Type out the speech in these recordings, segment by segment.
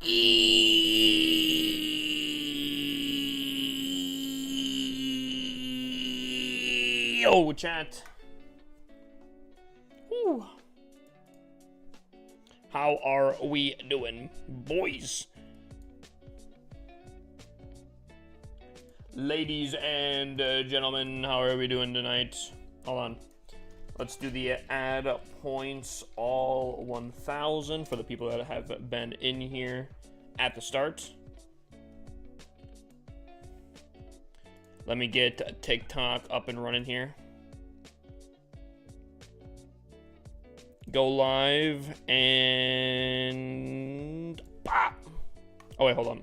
Yo, chat. Whew. How are we doing, boys? Ladies and gentlemen, how are we doing tonight? Hold on. Let's do the add points all 1,000 for the people that have been in here at the start. Let me get TikTok up and running here. Go live and pop. Oh wait, hold on.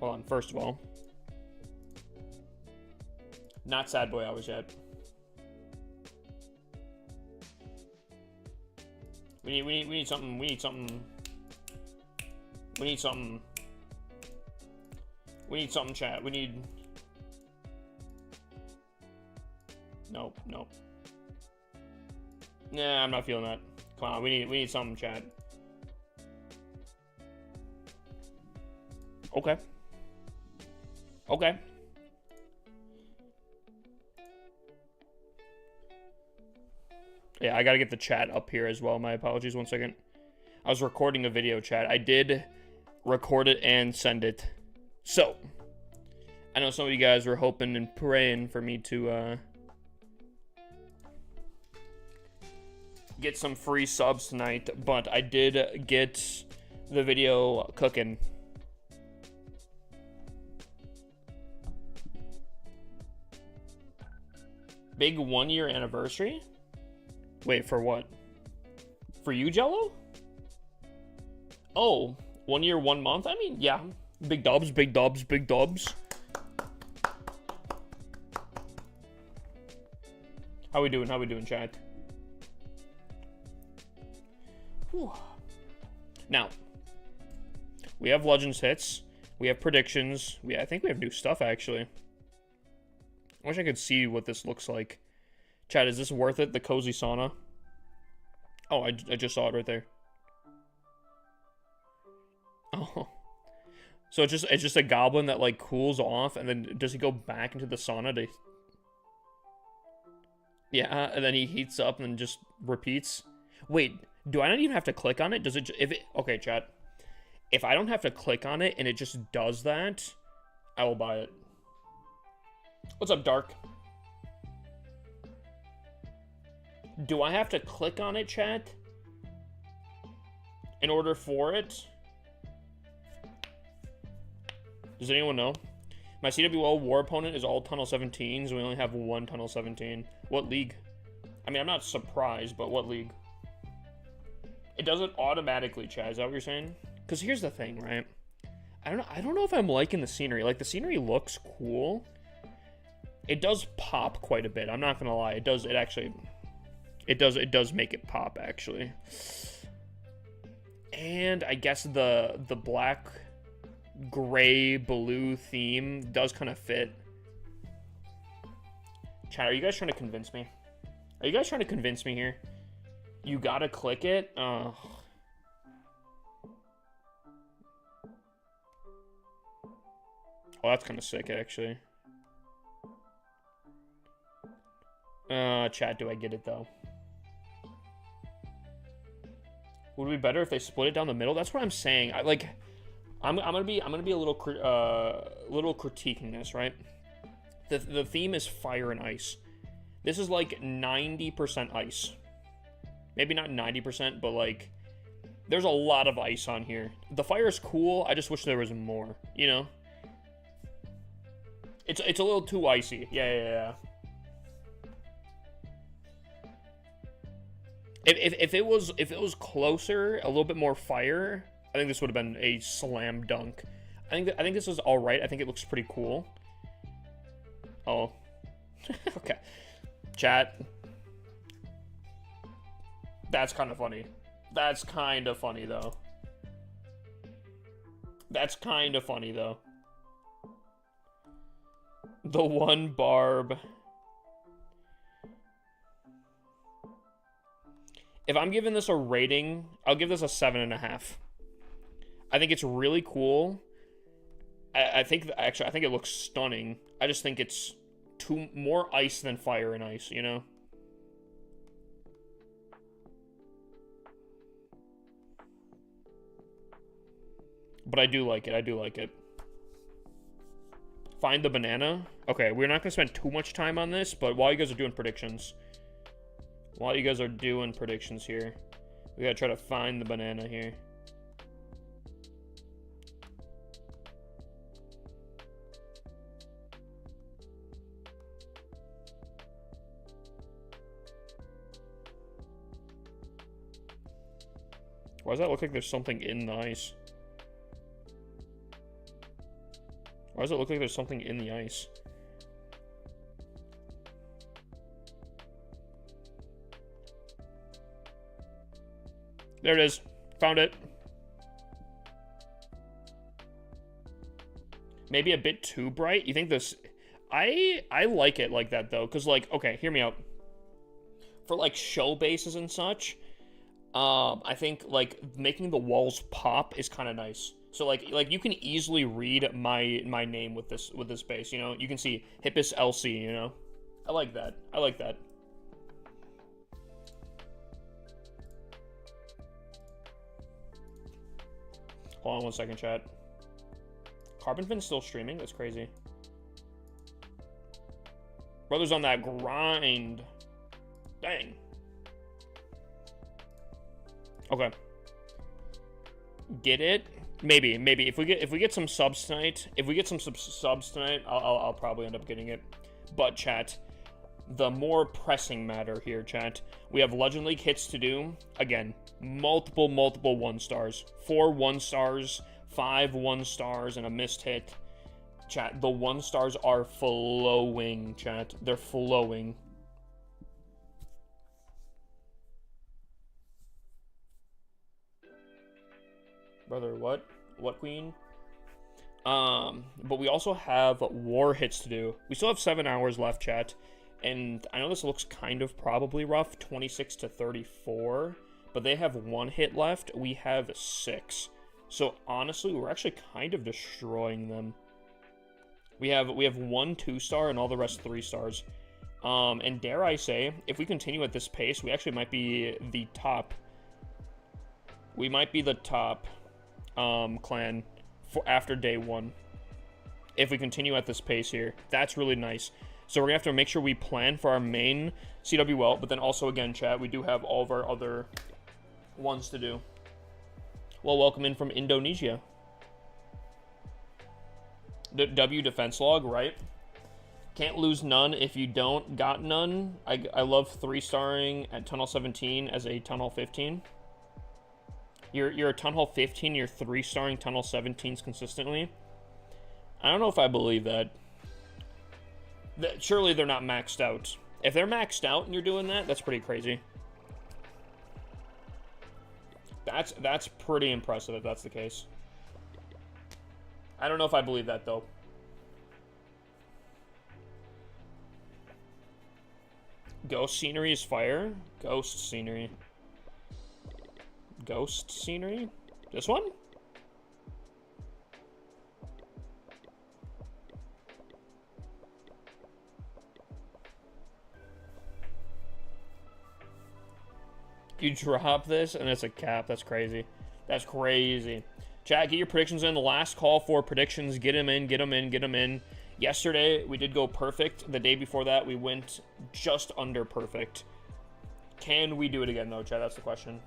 Hold on. First of all, not sad boy hours yet. We need something. We need something. We need something. We need something, chat. We need. Nope, nope. Nah, I'm not feeling that. Come on, we need something, chat. Okay. Okay. Yeah, I gotta get the chat up here as well. My apologies, 1 second. I was recording a video, chat. I did record it and send it. So, I know some of you guys were hoping and praying for me to get some free subs tonight, but I did get the video cooking. Big 1-year anniversary? Wait, for what? For you, Jello? Oh, 1 year, 1 month? I mean, yeah. Big dubs, big dubs, big dubs. How we doing? How we doing, chat? Whew. Now, we have Legends hits. We have predictions. I think we have new stuff, actually. I wish I could see what this looks like. Chat, is this worth it? The cozy sauna? Oh, I just saw it right there. Oh. So it's just a goblin that, like, cools off, and then does he go back into the sauna to... Yeah, and then he heats up and just repeats. Wait, do I not even have to click on it? Does it... Okay, chat. If I don't have to click on it and it just does that, I will buy it. What's up, Dark? Do I have to click on it, chat? In order for it? Does anyone know? My CWL war opponent is all Tunnel 17s. We only have one Tunnel 17. What league? I mean, I'm not surprised, but what league? It doesn't automatically, chat. Is that what you're saying? Because here's the thing, right? I don't know if I'm liking the scenery. Like, the scenery looks cool. It does pop quite a bit. I'm not gonna lie. It does make it pop, actually. And I guess the black, gray, blue theme does kind of fit. Chat, are you guys trying to convince me? Are you guys trying to convince me here? You gotta click it? Oh, that's kind of sick, actually. Chat, do I get it, though? Would it be better if they split it down the middle? That's what I'm saying. I'm gonna be a little critiquing this, right? The theme is fire and ice. This is like 90% ice. Maybe not 90%, but like there's a lot of ice on here. The fire is cool. I just wish there was more. You know? It's a little too icy. Yeah. If it was closer, a little bit more fire, I think this would have been a slam dunk. I think this is all right. I think it looks pretty cool. Oh, okay. Chat. That's kind of funny. That's kind of funny though. That's kind of funny though. The one barb. If I'm giving this a rating, I'll give this a 7.5. I think it's really cool. I think, actually, I think it looks stunning. I just think it's more ice than fire and ice, you know? But I do like it. I do like it. Find the banana. Okay, we're not going to spend too much time on this, but while you guys are doing predictions. While you guys are doing predictions here, we got to try to find the banana here. Why does that look like there's something in the ice? Why does it look like there's something in the ice? There it is. Found it. Maybe a bit too bright. You think this... I like it like that, though. Because, like, okay, hear me out. For, like, show bases and such, I think, like, making the walls pop is kind of nice. So, like you can easily read my name with this base, you know? You can see Hippus LC, you know? I like that. I like that. Hold on one second, chat. Carbonfin's still streaming? That's crazy. Brother's on that grind. Dang. Okay. Get it? Maybe. If we get some subs tonight, I'll probably end up getting it. But chat, the more pressing matter here, chat. We have Legend League hits to do. Again, multiple 1-stars. 4 1-stars, 5 1-stars, and a missed hit. Chat, the 1-stars are flowing, chat. They're flowing. Brother, what? What, queen? But we also have war hits to do. We still have 7 hours left, chat. And I know this looks kind of probably rough, 26 to 34. But they have 1 hit left. We have 6. So honestly, we're actually kind of destroying them. We have 1 2-star and all the rest 3 stars. And dare I say, if we continue at this pace, we actually might be the top. We might be the top clan for after day 1. If we continue at this pace here, that's really nice. So we're gonna have to make sure we plan for our main CWL, but then also again, chat, we do have all of our other ones to do. Well, welcome in from Indonesia. W defense log, right? Can't lose none if you don't got none. I love 3-starring at Tunnel 17 as a Tunnel 15. You're a Tunnel 15, you're 3-starring Tunnel 17s consistently. I don't know if I believe that. Surely they're not maxed out. If they're maxed out and you're doing that, that's pretty crazy. That's pretty impressive if that's the case. I don't know if I believe that, though. Ghost scenery is fire? Ghost scenery. Ghost scenery? This one? You drop this and it's a cap. That's crazy. That's crazy. Chat, get your predictions in. The last call for predictions. Get them in, get them in, get them in. Yesterday, we did go perfect. The day before that, we went just under perfect. Can we do it again, though, chat? That's the question.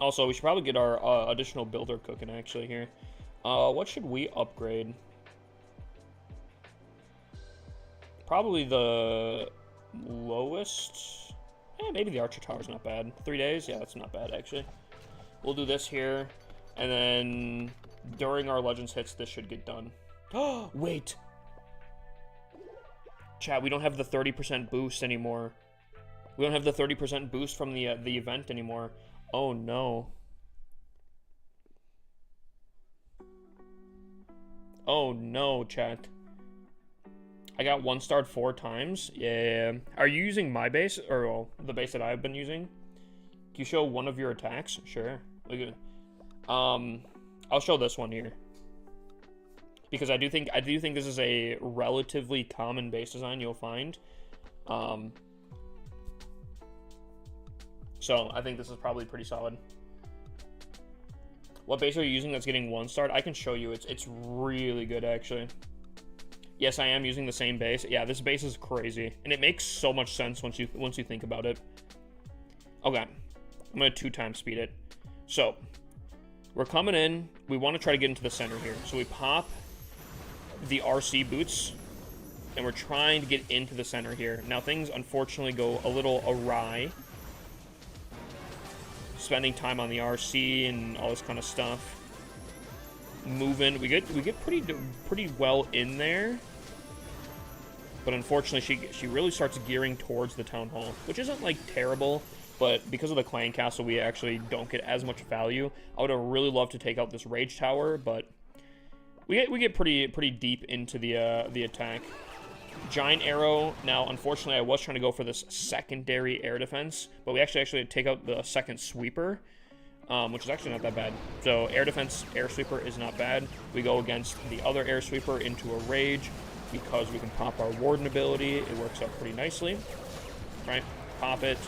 Also, we should probably get our additional builder cooking, actually, here. What should we upgrade? Probably the lowest. Maybe the Archer Tower's not bad. 3 days? Yeah, that's not bad, actually. We'll do this here. And then during our Legends hits, this should get done. Oh, wait. Chat, we don't have the 30% boost anymore. We don't have the 30% boost from the event anymore. Oh, no. Oh, no, chat. I got 1-starred 4 times. Yeah. Are you using my base, or well, the base that I've been using? Can you show one of your attacks? Sure. Look at, I'll show this one here. Because I do think this is a relatively common base design you'll find. So I think this is probably pretty solid. What base are you using that's getting 1-starred? I can show you. It's really good, actually. Yes, I am using the same base. Yeah, this base is crazy, and it makes so much sense once you think about it. Okay, I'm gonna 2 times speed it. So we're coming in. We want to try to get into the center here. So we pop the RC boots, and we're trying to get into the center here. Now things unfortunately go a little awry. Spending time on the RC and all this kind of stuff. Moving, we get pretty well in there, but unfortunately she really starts gearing towards the town hall, which isn't like terrible, but because of the clan castle we actually don't get as much value. I would have really loved to take out this rage tower, but we get pretty deep into the attack. Giant arrow. Now, unfortunately, I was trying to go for this secondary air defense, but we actually take out the second sweeper, which is actually not that bad. So air defense, air sweeper is not bad. We go against the other air sweeper into a rage because we can pop our warden ability. It works out pretty nicely. Right? Pop it.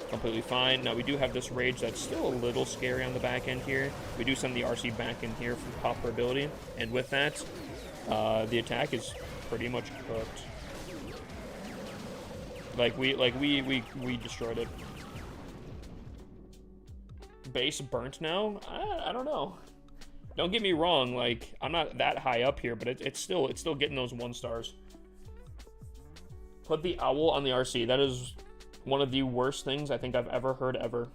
Completely fine. Now we do have this rage that's still a little scary on the back end here. We do send the RC back in here for pop her ability, and with that, the attack is pretty much cooked. We destroyed it. Base burnt now? I don't know. Don't get me wrong, like I'm not that high up here, but it's still getting those 1-stars. Put the owl on the RC. That is one of the worst things I think I've ever heard ever.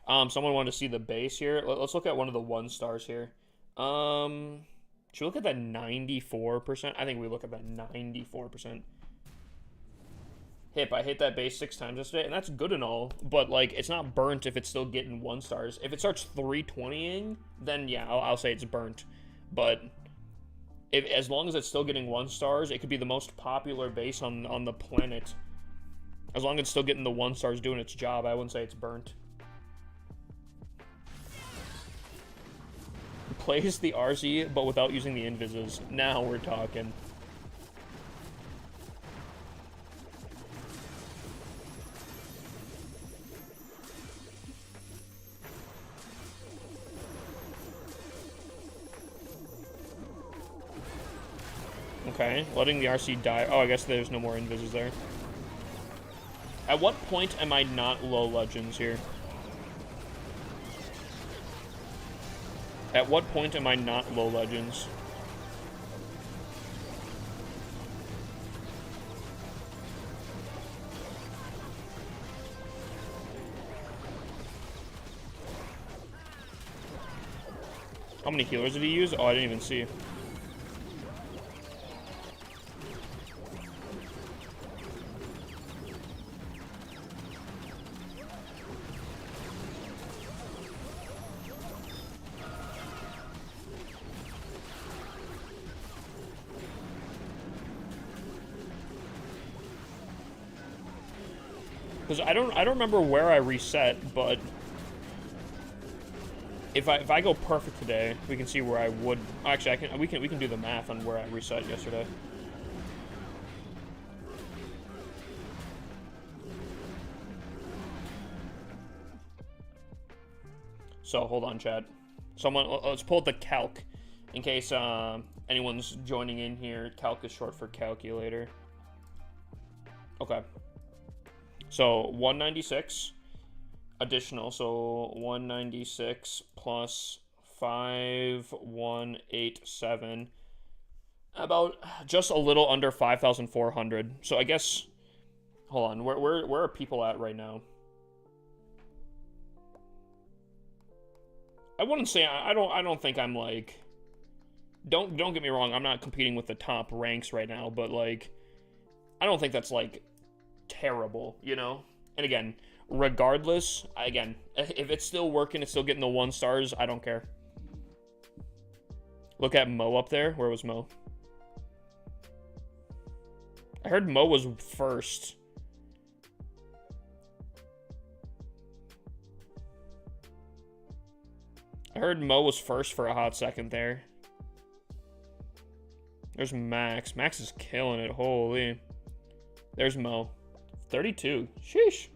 Someone wanted to see the base here. Let's look at one of the 1-stars here. Should we look at that 94%? I think we look at that 94%. I hit that base 6 times yesterday, and that's good and all, but like it's not burnt if it's still getting 1-stars. If it starts 320ing, then yeah, I'll say it's burnt. But as long as it's still getting 1-stars, it could be the most popular base on the planet. As long as it's still getting the 1-stars doing its job, I wouldn't say it's burnt. Plays the RC, but without using the invises. Now we're talking. Okay, letting the RC die. Oh, I guess there's no more invises there. At what point am I not low legends here? At what point am I not low legends? How many healers did he use? Oh, I didn't even see. Because I don't remember where I reset, but if I go perfect today, we can see where I would. Actually, we can do the math on where I reset yesterday. So hold on, chat. Let's pull up the calc in case anyone's joining in here. Calc is short for calculator. Okay. So 196 additional, so 196 plus 5187, about just a little under 5,400. So I guess, hold on, where are people at right now? I wouldn't say I don't think I'm like, don't get me wrong, I'm not competing with the top ranks right now, but like I don't think that's like terrible, you know? And again, regardless, if it's still working, it's still getting the 1-stars, I don't care. Look at Mo up there. Where was Mo? I heard Mo was first. I heard Mo was first for a hot second there. There's Max. Max is killing it. Holy. There's Mo. 32. Sheesh.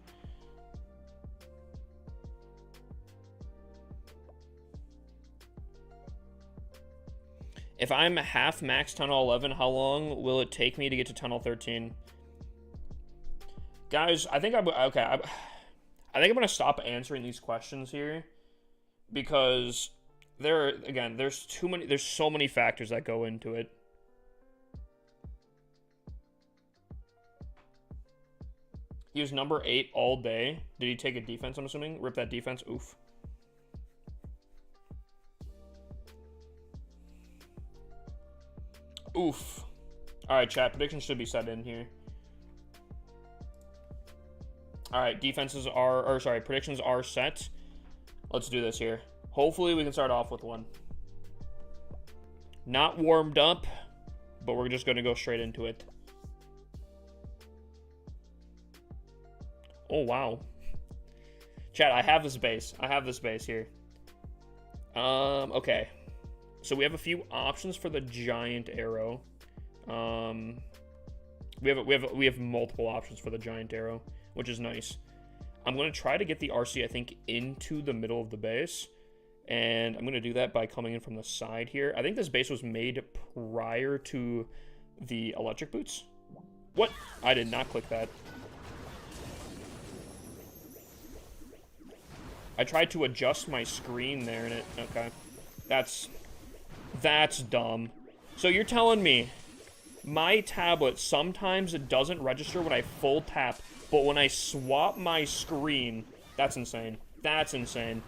If I'm half max tunnel 11, how long will it take me to get to tunnel 13? Guys, I think I think I'm gonna stop answering these questions here because there's so many factors that go into it. He was number 8 all day. Did he take a defense, I'm assuming? Rip that defense? Oof. Oof. Alright, chat. Predictions should be set in here. Alright, predictions are set. Let's do this here. Hopefully we can start off with one. Not warmed up, but we're just going to go straight into it. Oh, wow. Chat, I have this base. I have this base here. Okay. So we have a few options for the giant arrow. We have multiple options for the giant arrow, which is nice. I'm going to try to get the RC, I think, into the middle of the base. And I'm going to do that by coming in from the side here. I think this base was made prior to the electric boots. What? I did not click that. I tried to adjust my screen there and it... Okay. That's dumb. So you're telling me my tablet sometimes it doesn't register when I full tap, but when I swap my screen, that's insane. That's insane.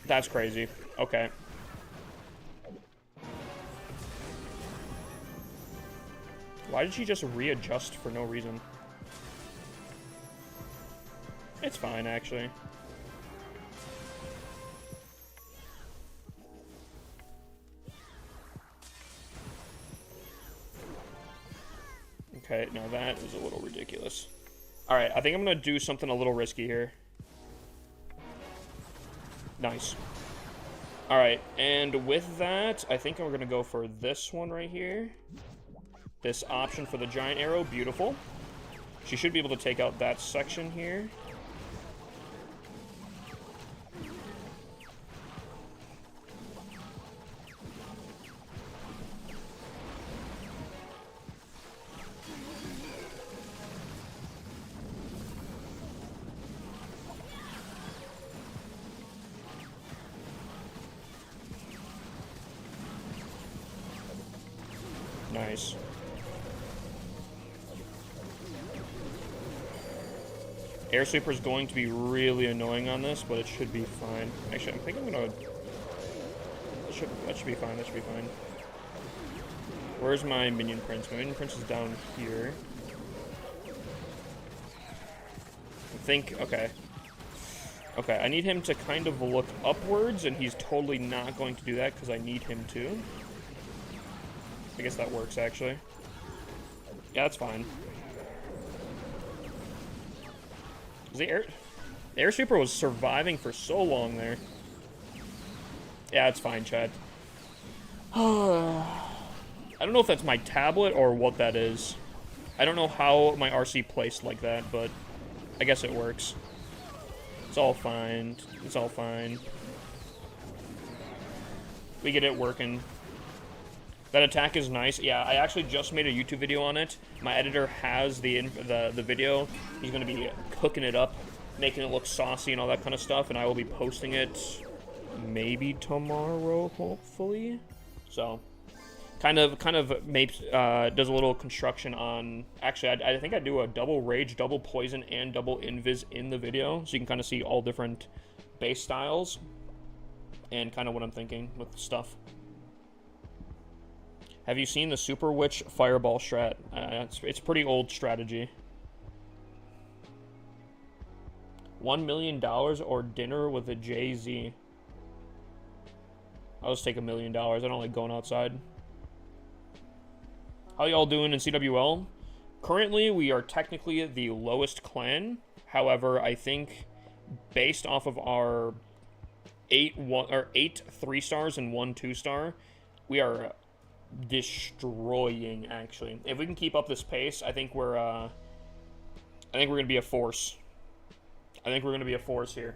That's crazy. Okay. Why did she just readjust for no reason? It's fine, actually. Okay, now that is a little ridiculous. Alright, I think I'm going to do something a little risky here. Nice. Alright, and with that, I think we're going to go for this one right here. This option for the giant arrow, beautiful. She should be able to take out that section here. Nice. Air Sweeper is going to be really annoying on this, but it should be fine. Actually, I think I'm gonna... That should be fine, that should be fine. Where's my Minion Prince? My Minion Prince is down here. I think... Okay. Okay, I need him to kind of look upwards, and he's totally not going to do that because I need him to. I guess that works, actually. Yeah, that's fine. The air sweeper was surviving for so long there. Yeah, it's fine, Chad. I don't know if that's my tablet or what that is. I don't know how my RC placed like that, but I guess it works. It's all fine. It's all fine. We get it working. That attack is nice. Yeah, I actually just made a YouTube video on it. My editor has the video. He's going to be cooking it up, making it look saucy and all that kind of stuff, and I will be posting it maybe tomorrow, hopefully. So, kind of makes does a little construction on. Actually, I think I do a double rage, double poison, and double invis in the video, so you can kind of see all different base styles and kind of what I'm thinking with stuff. Have you seen the Super Witch Fireball strat? It's pretty old strategy. $1 million or dinner with a Jay-Z? I'll just take $1 million. I don't like going outside. How y'all doing in CWL? Currently, we are technically the lowest clan. However, I think based off of our 8 3-stars and 1 2-star, we are destroying, actually. If we can keep up this pace, I think we're gonna be a force. I think we're gonna be a force here.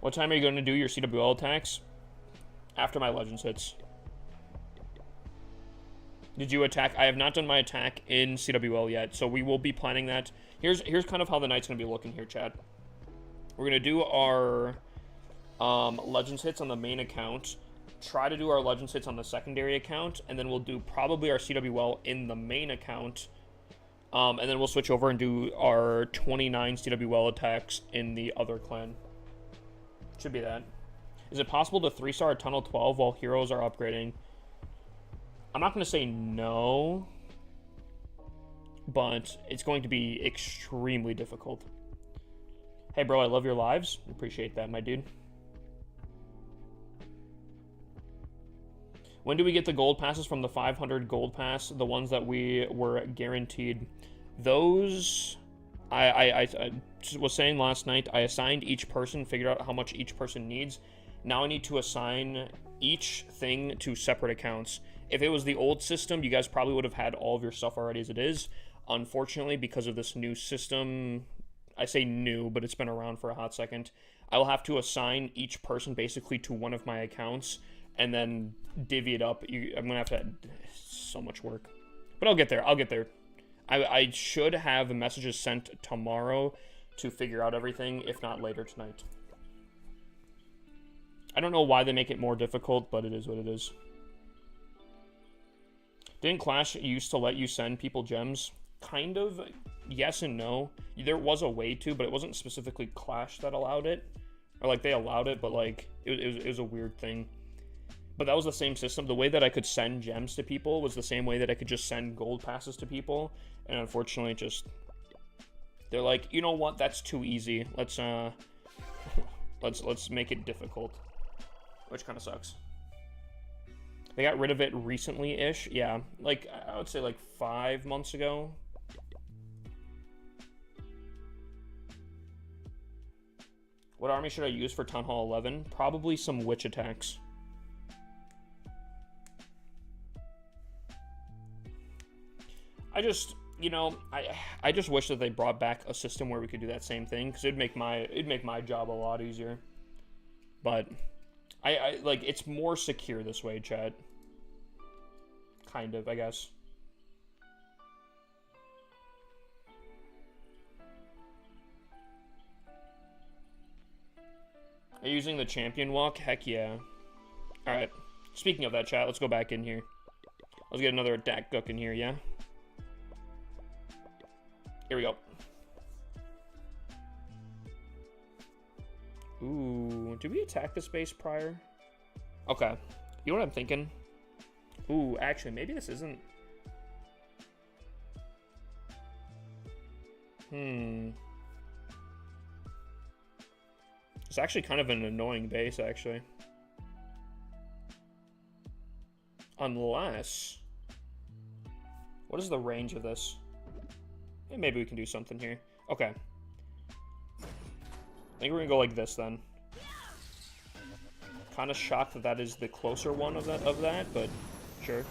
What time are you gonna do your CWL attacks? After my Legends hits. Did you attack? I have not done my attack in CWL yet, so we will be planning that. Here's kind of how the night's gonna be looking here, chat. We're gonna do our Legends hits on the main account, try to do our Legends hits on the secondary account, and then we'll do probably our CWL in the main account, and then we'll switch over and do our 29 CWL attacks in the other clan. Should be that. Is it possible to 3-star Tunnel 12 while heroes are upgrading? I'm not going to say no, but it's going to be extremely difficult. Hey, bro, I love your lives. Appreciate that, my dude. When do we get the gold passes from the 500 gold pass? The ones that we were guaranteed. Those, I was saying last night, I assigned each person, figured out how much each person needs. Now I need to assign each thing to separate accounts. If it was the old system, you guys probably would have had all of your stuff already as it is. Unfortunately, because of this new system, I say new, but it's been around for a hot second, I will have to assign each person basically to one of my accounts and then divvy it up. I'm going to have so much work. But I'll get there. I'll get there. I should have messages sent tomorrow to figure out everything, if not later tonight. I don't know why they make it more difficult, but it is what it is. Didn't Clash used to let you send people gems? Kind of. Yes and no. There was a way to, but it wasn't specifically Clash that allowed it. Or, like, they allowed it, but, like, it was a weird thing. But that was the same system. The way that I could send gems to people was the same way that I could just send gold passes to people. And unfortunately, just... They're like, you know what? That's too easy. Let's make it difficult. Which kind of sucks. They got rid of it recently-ish. Yeah, like, I would say like 5 months ago. What army should I use for Town Hall 11? Probably some witch attacks. I just, you know, I just wish that they brought back a system where we could do that same thing, because it'd make my job a lot easier. But I like, it's more secure this way, chat. Kind of, I guess. Are you using the champion walk? Heck yeah. Alright. Speaking of that, chat, let's go back in here. Let's get another attack gook in here, yeah? Here we go. Ooh, did we attack this base prior? Okay. You know what I'm thinking? Ooh, actually, maybe this isn't... It's actually kind of an annoying base, actually. Unless... What is the range of this? Hey, maybe we can do something here. Okay. I think we're gonna go like this, then. Kind of shocked that that is the closer one of that, but sure.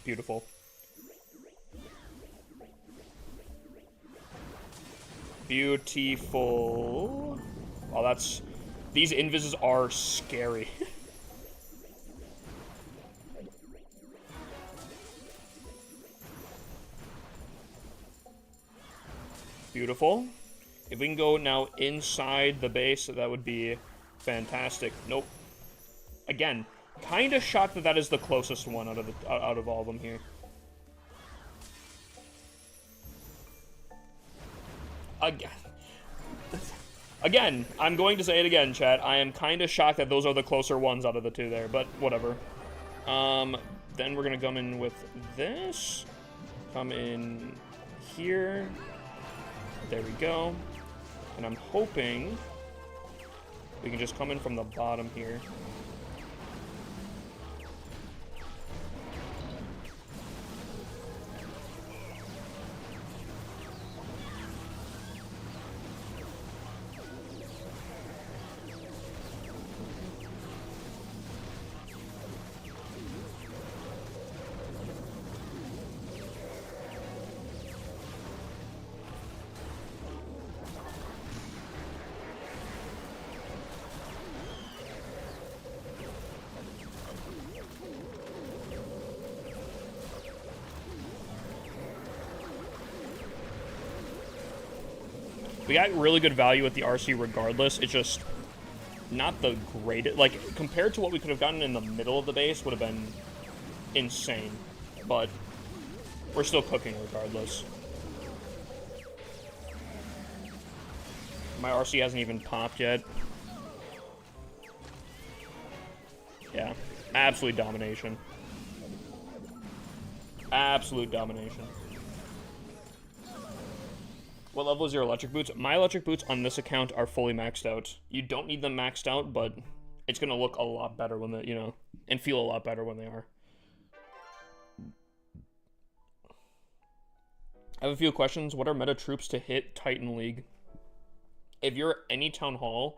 Beautiful. Beautiful. Oh, that's... These invises are scary. Beautiful. If we can go now inside the base, that would be fantastic. Nope. Again, kind of shocked that that is the closest one out of all of them here. Again, I'm going to say it again, chat. I am kind of shocked that those are the closer ones out of the two there, but whatever. Then we're gonna come in with this. Come in here. There we go. And I'm hoping we can just come in from the bottom here. We got really good value at the RC regardless. It's just not the greatest. Like, compared to what we could have gotten in the middle of the base would have been insane. But we're still cooking regardless. My RC hasn't even popped yet. Yeah, absolute domination. Absolute domination. What level is your electric boots? My electric boots on this account are fully maxed out. You don't need them maxed out, but it's going to look a lot better when they, you know, and feel a lot better when they are. I have a few questions. What are meta troops to hit Titan League? If you're any Town Hall...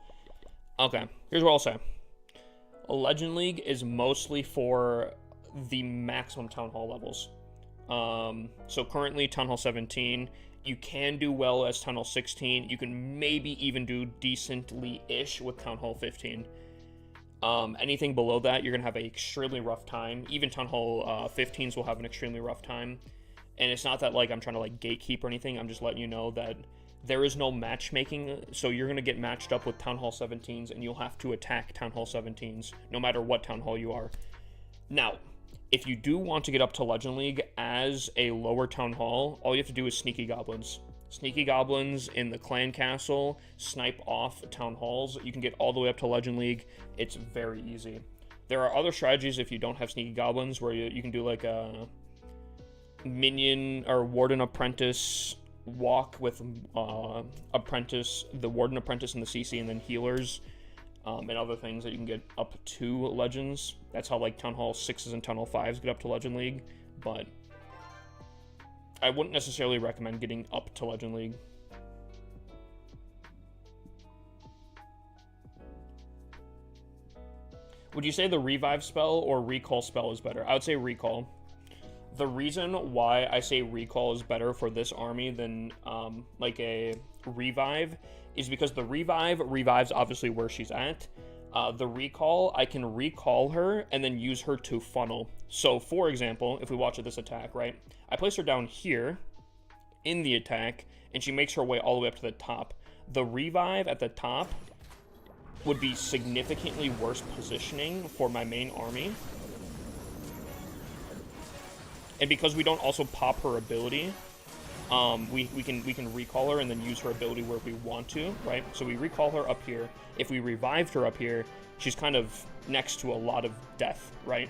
Okay, here's what I'll say. A Legend League is mostly for the maximum Town Hall levels. So currently, Town Hall 17... You can do well as Town Hall 16. You can maybe even do decently-ish with Town Hall 15. Anything below that, you're going to have an extremely rough time. Even Town Hall 15s will have an extremely rough time. And it's not that, like, I'm trying to, like, gatekeep or anything. I'm just letting you know that there is no matchmaking. So you're going to get matched up with Town Hall 17s, and you'll have to attack Town Hall 17s, no matter what Town Hall you are. Now, if you do want to get up to Legend League as a lower Town Hall, all you have to do is Sneaky Goblins. Sneaky Goblins in the Clan Castle, snipe off Town Halls. You can get all the way up to Legend League. It's very easy. There are other strategies if you don't have Sneaky Goblins, where you can do like a Minion or Warden Apprentice walk with Apprentice, the Warden Apprentice and the CC, and then healers. And other things that you can get up to Legends. That's how, like, Town Hall 6s and Town Hall 5s get up to Legend League. But I wouldn't necessarily recommend getting up to Legend League. Would you say the Revive spell or Recall spell is better? I would say Recall. The reason why I say Recall is better for this army than, like, a Revive is because the Revive revives obviously where she's at. The Recall, I can recall her and then use her to funnel. So, for example, if we watch this attack, right? I place her down here in the attack, and she makes her way all the way up to the top. The Revive at the top would be significantly worse positioning for my main army. And because we don't also pop her ability, we can recall her and then use her ability where we want to, right? So we recall her up here. If we revived her up here, she's kind of next to a lot of death, right?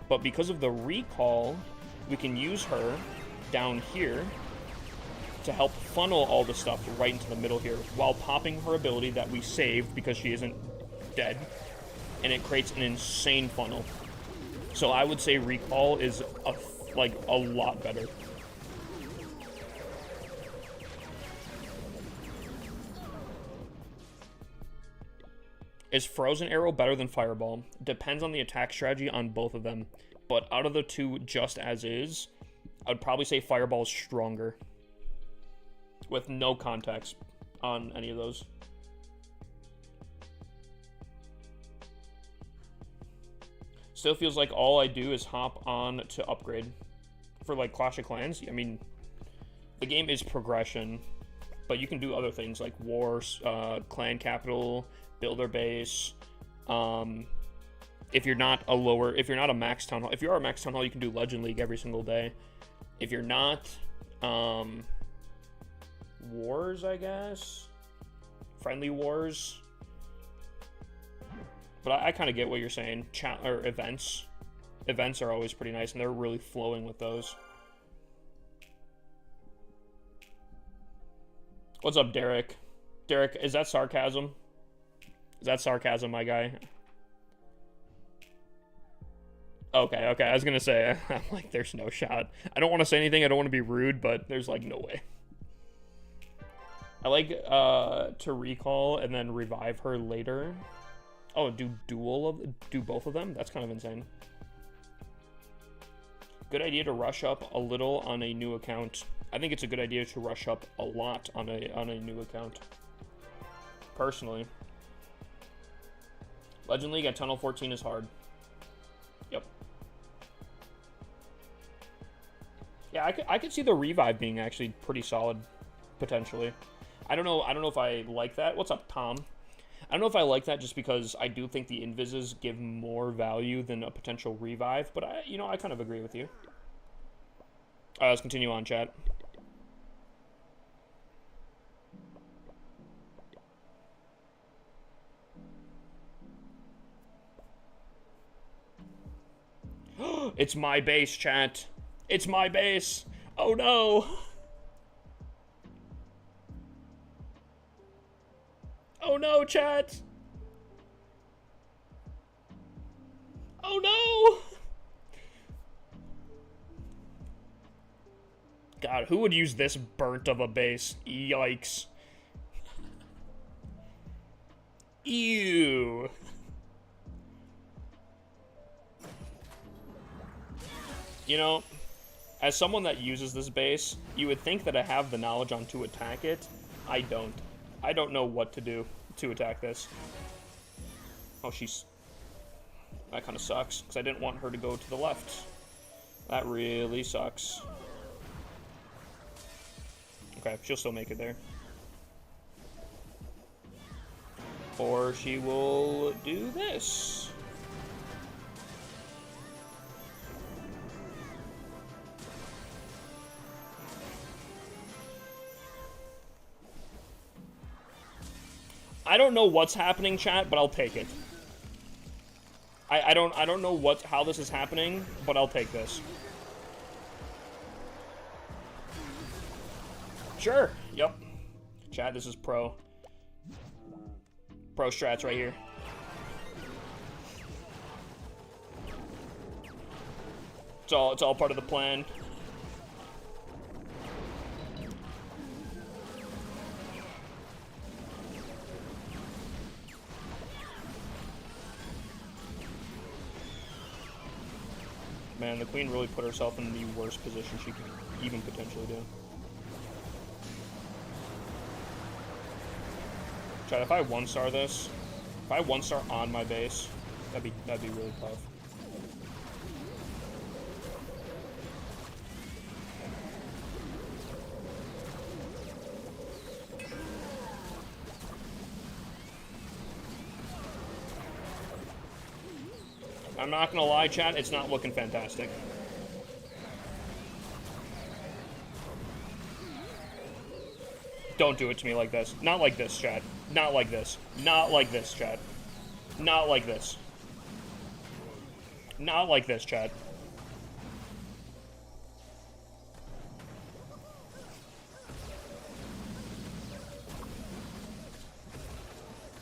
But because of the recall, we can use her down here to help funnel all the stuff right into the middle here while popping her ability that we saved because she isn't dead. And it creates an insane funnel. So I would say recall is a lot better. Is Frozen Arrow better than Fireball? Depends on the attack strategy on both of them. But out of the two, just as is, I would probably say Fireball is stronger. With no context on any of those. Still feels like all I do is hop on to upgrade. For, like, Clash of Clans, I mean, the game is progression. But you can do other things like Wars, Clan Capital, Builder Base. If you're not a Max Town Hall, if you are a Max Town Hall, you can do Legend League every single day. If you're not, Wars, I guess? Friendly Wars. But I kind of get what you're saying. Or events. Events are always pretty nice, and they're really flowing with those. What's up, Derek? Derek, is that sarcasm? Is that sarcasm, my guy? Okay, okay, I was gonna say, I'm like, there's no shot. I don't want to say anything, I don't want to be rude, but there's, like, no way. I like, to recall and then revive her later. Oh, do both of them? That's kind of insane. Good idea to rush up a little on a new account. I think it's a good idea to rush up a lot on a new account. Personally. Legend League at Tunnel 14 is hard. Yep. Yeah, I could see the revive being actually pretty solid, potentially. I don't know if I like that. What's up, Tom? I don't know if I like that just because I do think the invises give more value than a potential revive, but I kind of agree with you. All right, let's continue on, chat. It's my base, chat. It's my base. Oh no. Oh no, chat. Oh no. God, who would use this burnt of a base? Yikes. Ew. You know, as someone that uses this base, you would think that I have the knowledge on to attack it. I don't. I don't know what to do to attack this. Oh, that kind of sucks, because I didn't want her to go to the left. That really sucks. Okay, she'll still make it there. Or she will do this. I don't know what's happening, chat, but I'll take it. I don't know how this is happening, but I'll take this. Sure. Yep. Chat, this is pro. Pro strats right here. It's all part of the plan. Man, the queen really put herself in the worst position she could even potentially do. Chat, if I one-star this, if I one-star on my base, that'd be really tough. I'm not gonna lie, chat, it's not looking fantastic. Don't do it to me like this. Not like this, chat. Not like this. Not like this, chat. Not like this. Not like this, chat.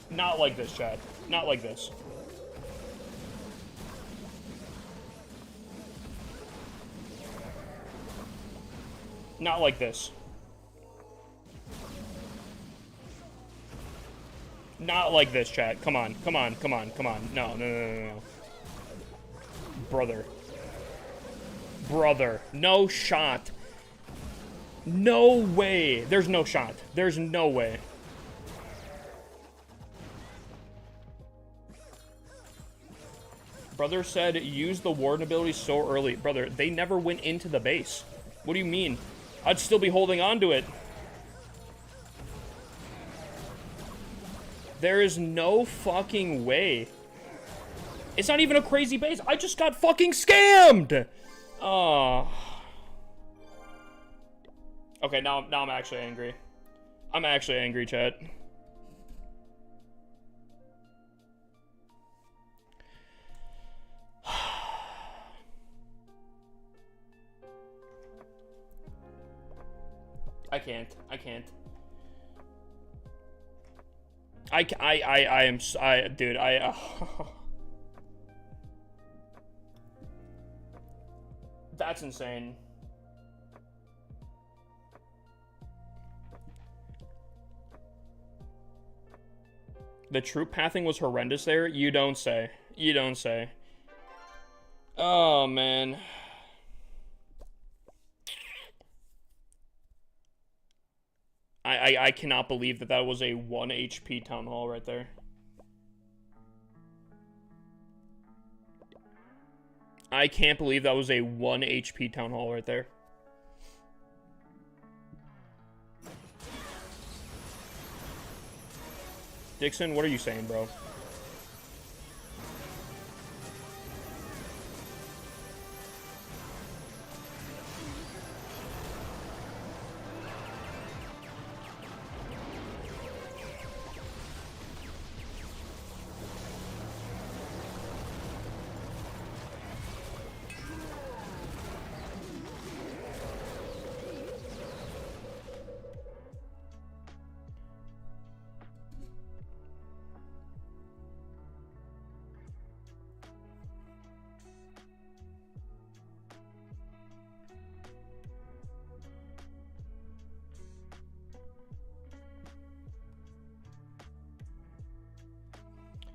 Not like this, chat. Not like this. Not like this. Not like this, chat. Come on, come on, come on, come on. No, no, no, no, no. Brother. Brother. No shot. No way. There's no shot. There's no way. Brother said, use the warden ability so early. Brother, they never went into the base. What do you mean? I'd still be holding on to it. There is no fucking way. It's not even a crazy base. I just got fucking scammed. Oh. Okay, now I'm actually angry. I'm actually angry, chat. I can't. Dude, that's insane. The troop pathing was horrendous there? You don't say. You don't say. Oh, man. I cannot believe that that was a 1 HP town hall right there. I can't believe that was a 1 HP town hall right there. Dixon, what are you saying, bro?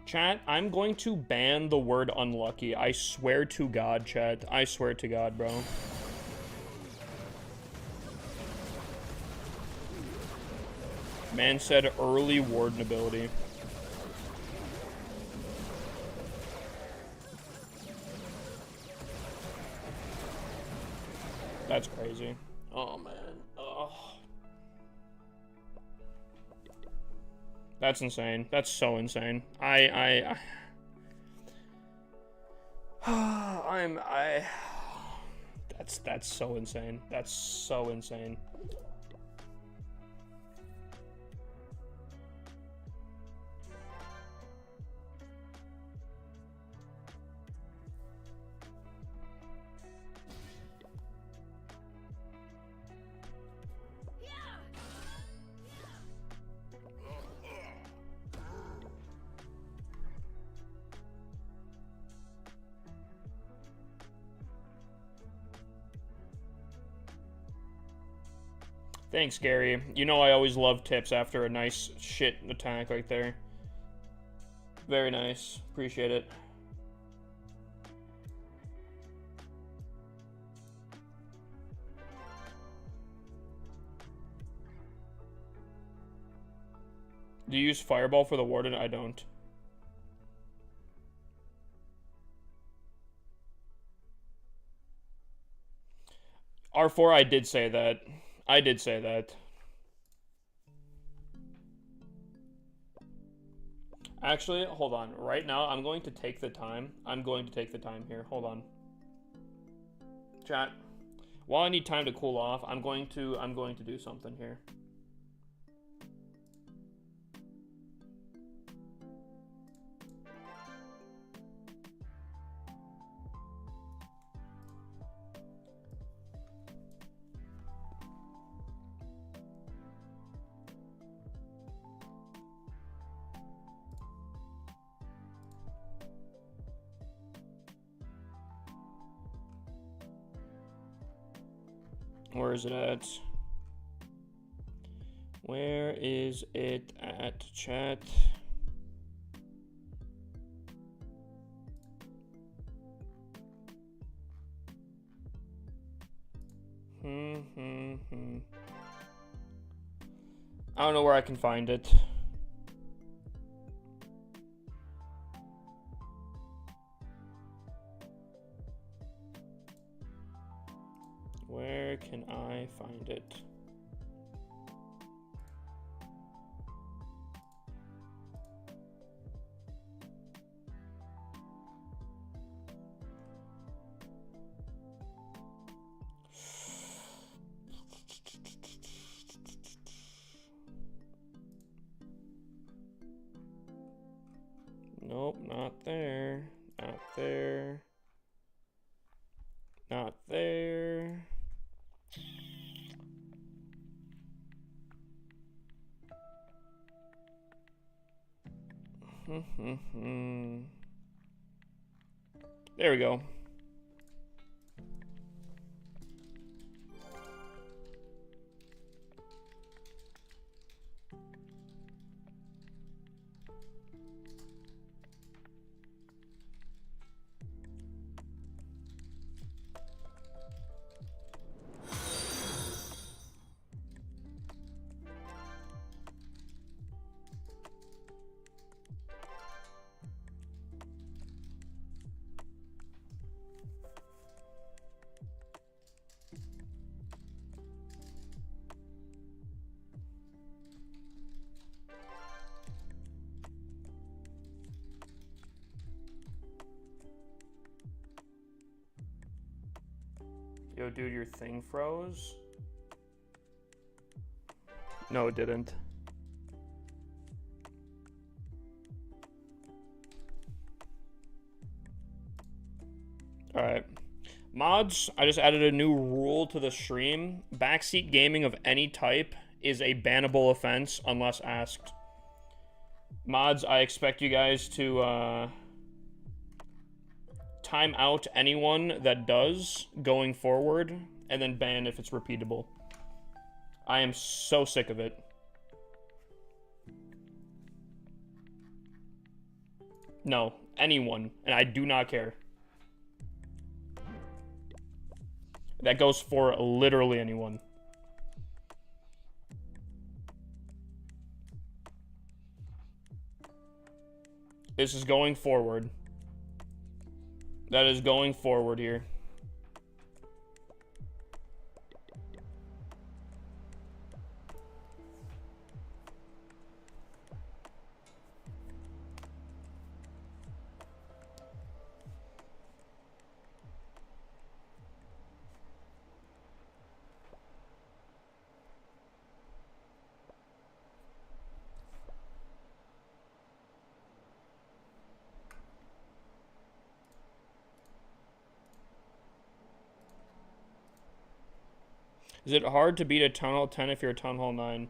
Chat, I'm going to ban the word unlucky. I swear to God, chat. I swear to God, bro. Man said early warden ability. That's crazy. Oh, man. Oh. That's insane. That's so insane. That's so insane. That's so insane. Thanks, Gary. You know I always love tips after a nice shit attack right there. Very nice. Appreciate it. Do you use Fireball for the Warden? I don't. R4, I did say that. I did say that. Actually, hold on. Right now, I'm going to take the time. I'm going to take the time here. Hold on. Chat. While I need time to cool off, I'm going to do something here. Where is it at? Where is it at, chat? I don't know where I can find it. Where can I find it? Nope, not there. Not there. Not there. There we go. Yo, dude, your thing froze? No, it didn't. Alright. Mods, I just added a new rule to the stream. Backseat gaming of any type is a bannable offense unless asked. Mods, I expect you guys to, time out anyone that does going forward, and then ban if it's repeatable. I am so sick of it. No, anyone, and I do not care. That goes for literally anyone. This is going forward. That is going forward here. Is it hard to beat a Town Hall 10 if you're a Town Hall 9?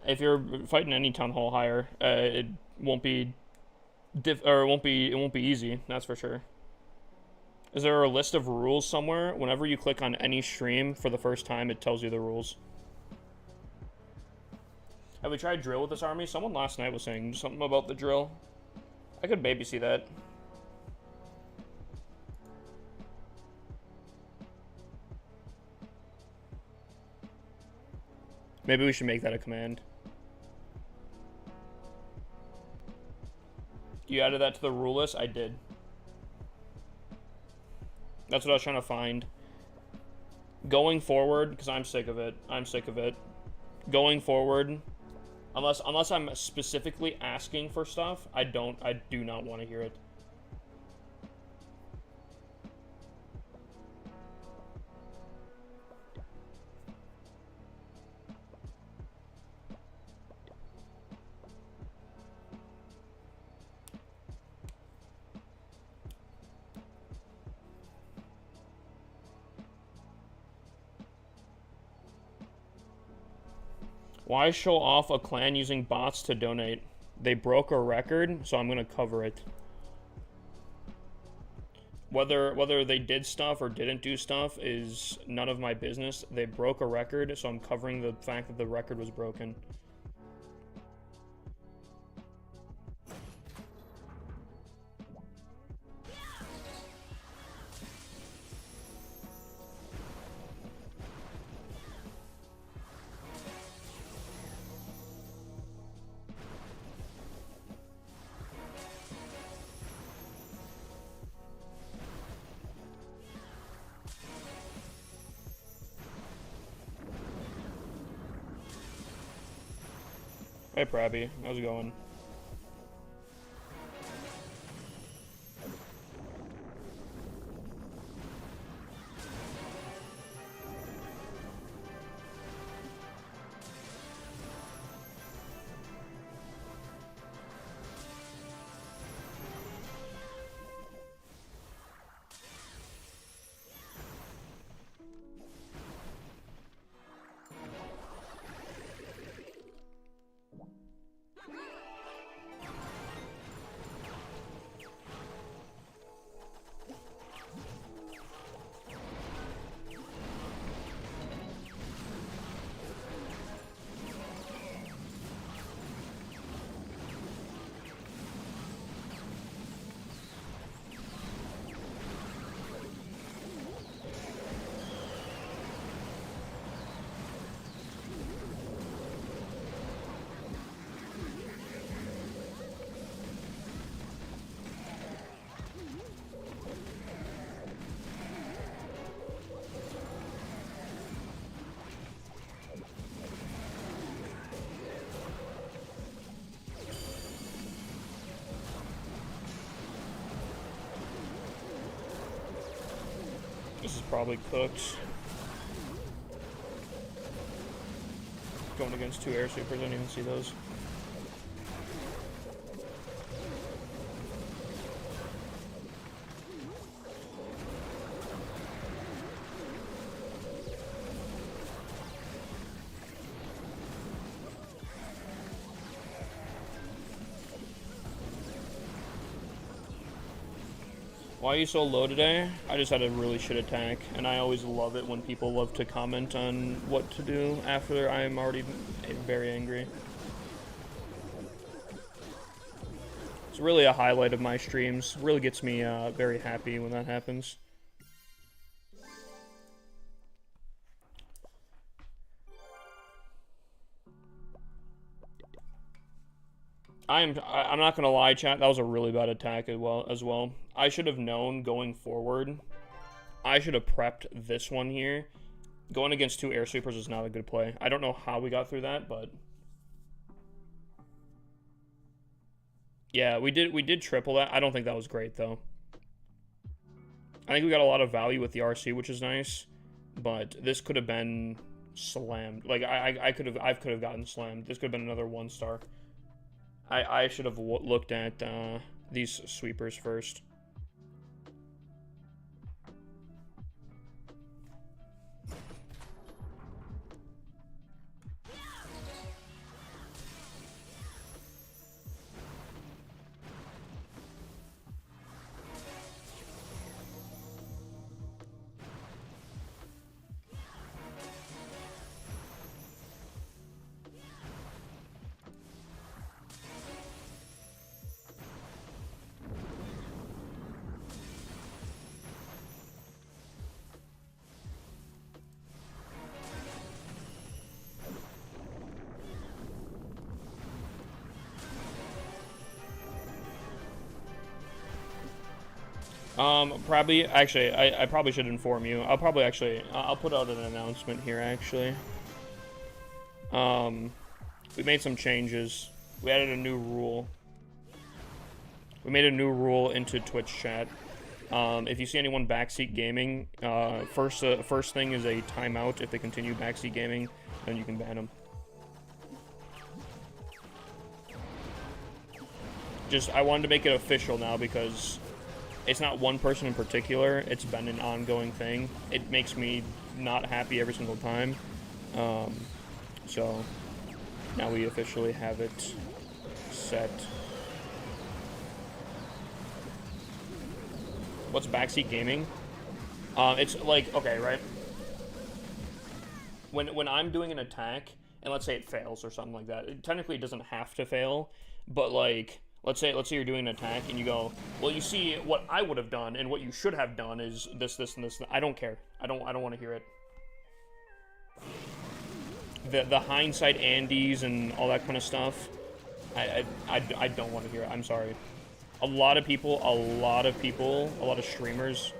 If you're fighting any Town Hall higher, it won't be it won't be easy, that's for sure. Is there a list of rules somewhere? Whenever you click on any stream for the first time, it tells you the rules. Have we tried drill with this army? Someone last night was saying something about the drill. I could maybe see that. Maybe we should make that a command. You added that to the rule list? I did. That's what I was trying to find. Going forward, because I'm sick of it. I'm sick of it. Going forward, unless I'm specifically asking for stuff, I do not want to hear it. Why show off a clan using bots to donate? They broke a record, so I'm gonna cover it. Whether they did stuff or didn't do stuff is none of my business. They broke a record, so I'm covering the fact that the record was broken. Hey, Prabby. How's it going? This is probably cooked. Going against 2 air supers, I didn't even see those. Why are you so low today? I just had a really shit attack, and I always love it when people love to comment on what to do after I'm already very angry. It's really a highlight of my streams. Really gets me very happy when that happens. I'm not gonna lie, chat. That was a really bad attack as well. I should have known going forward. I should have prepped this one here. Going against 2 air sweepers is not a good play. I don't know how we got through that, but yeah, we did triple that. I don't think that was great though. I think we got a lot of value with the RC, which is nice, but this could have been slammed. Like I could have gotten slammed. This could have been another 1-star. I should have looked at these sweepers first. Probably, actually, I probably should inform you. I'll put out an announcement here, actually. We made some changes. We added a new rule. We made a new rule into Twitch chat. If you see anyone backseat gaming, first thing is a timeout. If they continue backseat gaming, then you can ban them. I wanted to make it official now because it's not one person in particular. It's been an ongoing thing. It makes me not happy every single time. So now we officially have it set. What's backseat gaming? It's like, okay, right? When I'm doing an attack, and let's say it fails or something like that, technically it doesn't have to fail, but like, let's say you're doing an attack and you go, well, you see, what I would have done and what you should have done is this, and this. I don't care. I don't want to hear it. The hindsight Andes and all that kind of stuff, I don't want to hear it. I'm sorry. A lot of streamers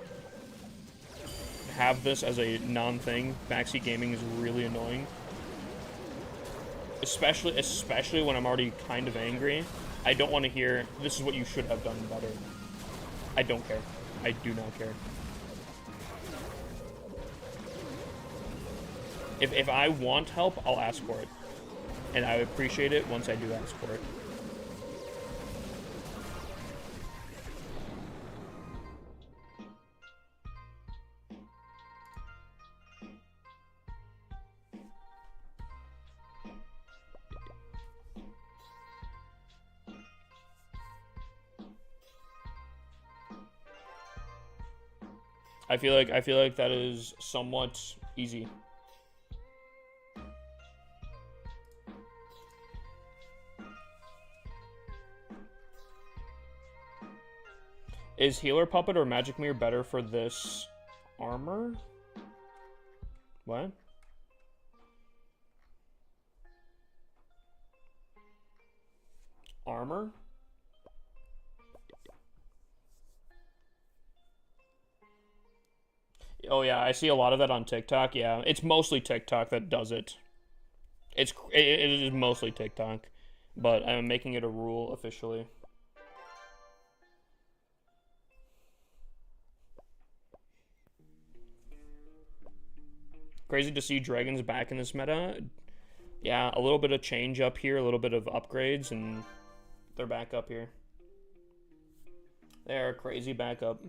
have this as a non-thing. Backseat gaming is really annoying. Especially when I'm already kind of angry. I don't want to hear, this is what you should have done better. I don't care. I do not care. If I want help, I'll ask for it. And I appreciate it once I do ask for it. I feel like that is somewhat easy. Is Healer Puppet or Magic Mirror better for this armor? What? Armor? Oh yeah, I see a lot of that on TikTok. Yeah, it's mostly TikTok that does it. It is mostly TikTok, but I'm making it a rule officially. Crazy to see dragons back in this meta. Yeah, a little bit of change up here, a little bit of upgrades, and they're back up here. They're crazy back up.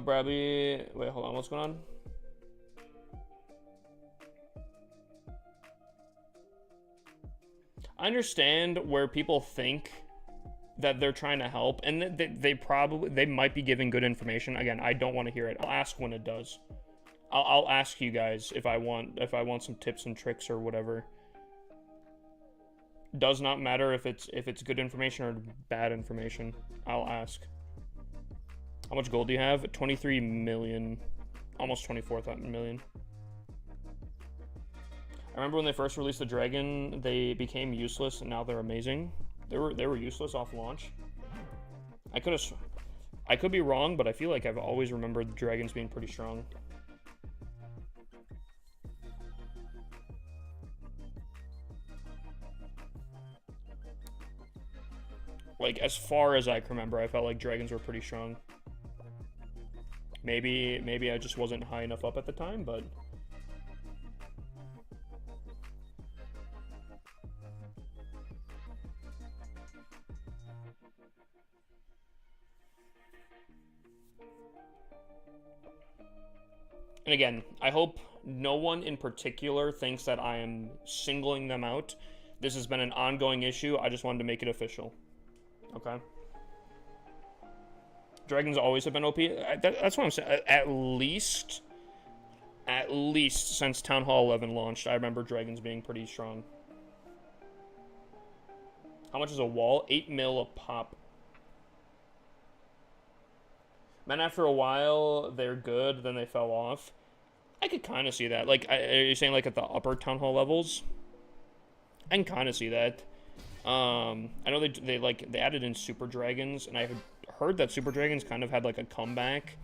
Bradley, wait, hold on, what's going on? I understand where people think that they're trying to help, and they might be giving good information. Again, I don't want to hear it. I'll ask when it does. I'll ask you guys if I want some tips and tricks or whatever. Does not matter if it's good information or bad information. I'll ask. How much gold do you have? 23 million, almost 24 million. I remember when they first released the dragon, they became useless, and now they're amazing. They were useless off launch. I could be wrong, but I feel like I've always remembered the dragons being pretty strong. Like, as far as I can remember, I felt like dragons were pretty strong. Maybe I just wasn't high enough up at the time, but... And again, I hope no one in particular thinks that I am singling them out. This has been an ongoing issue. I just wanted to make it official. Okay? Dragons always have been OP. That's what I'm saying. At least since Town Hall 11 launched, I remember dragons being pretty strong. How much is a wall? 8 mil a pop. Then after a while, they're good, then they fell off. I could kind of see that. Like, are you saying like at the upper Town Hall levels? I can kind of see that. I know they added in Super Dragons, and I heard that Super Dragons kind of had like a comeback.